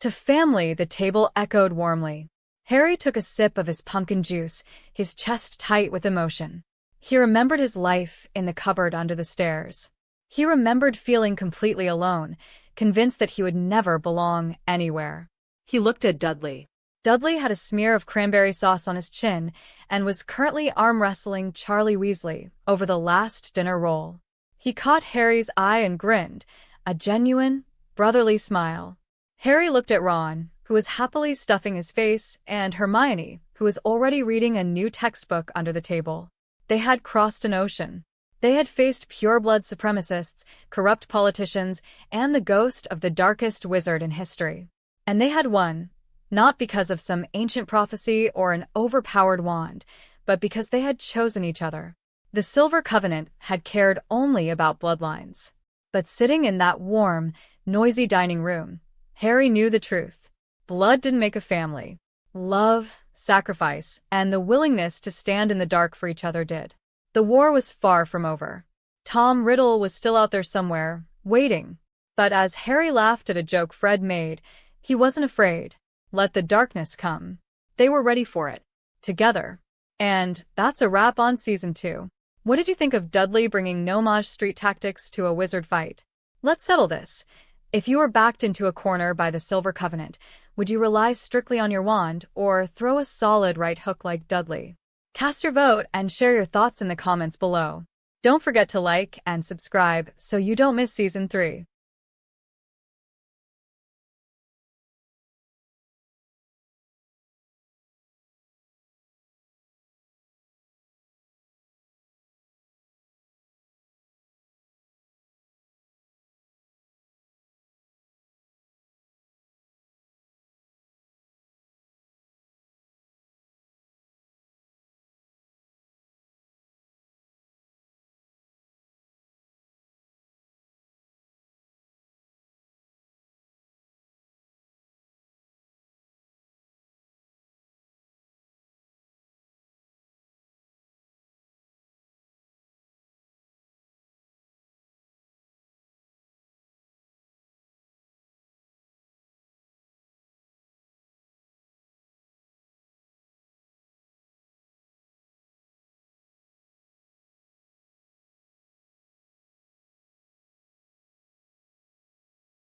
"To family," the table echoed warmly. Harry took a sip of his pumpkin juice, his chest tight with emotion. He remembered his life in the cupboard under the stairs. He remembered feeling completely alone, convinced that he would never belong anywhere. He looked at Dudley. Dudley had a smear of cranberry sauce on his chin and was currently arm-wrestling Charlie Weasley over the last dinner roll. He caught Harry's eye and grinned, a genuine, brotherly smile. Harry looked at Ron, who was happily stuffing his face, and Hermione, who was already reading a new textbook under the table. They had crossed an ocean. They had faced pure-blood supremacists, corrupt politicians, and the ghost of the darkest wizard in history. And they had won, not because of some ancient prophecy or an overpowered wand, but because they had chosen each other. The Silver Covenant had cared only about bloodlines. But sitting in that warm, noisy dining room, Harry knew the truth. Blood didn't make a family. Love, sacrifice, and the willingness to stand in the dark for each other did. The war was far from over. Tom Riddle was still out there somewhere, waiting. But as Harry laughed at a joke Fred made, he wasn't afraid. Let the darkness come. They were ready for it. Together. And that's a wrap on Season 2. What did you think of Dudley bringing No-Maj street tactics to a wizard fight? Let's settle this. If you were backed into a corner by the Silver Covenant, would you rely strictly on your wand or throw a solid right hook like Dudley? Cast your vote and share your thoughts in the comments below. Don't forget to like and subscribe so you don't miss Season 3.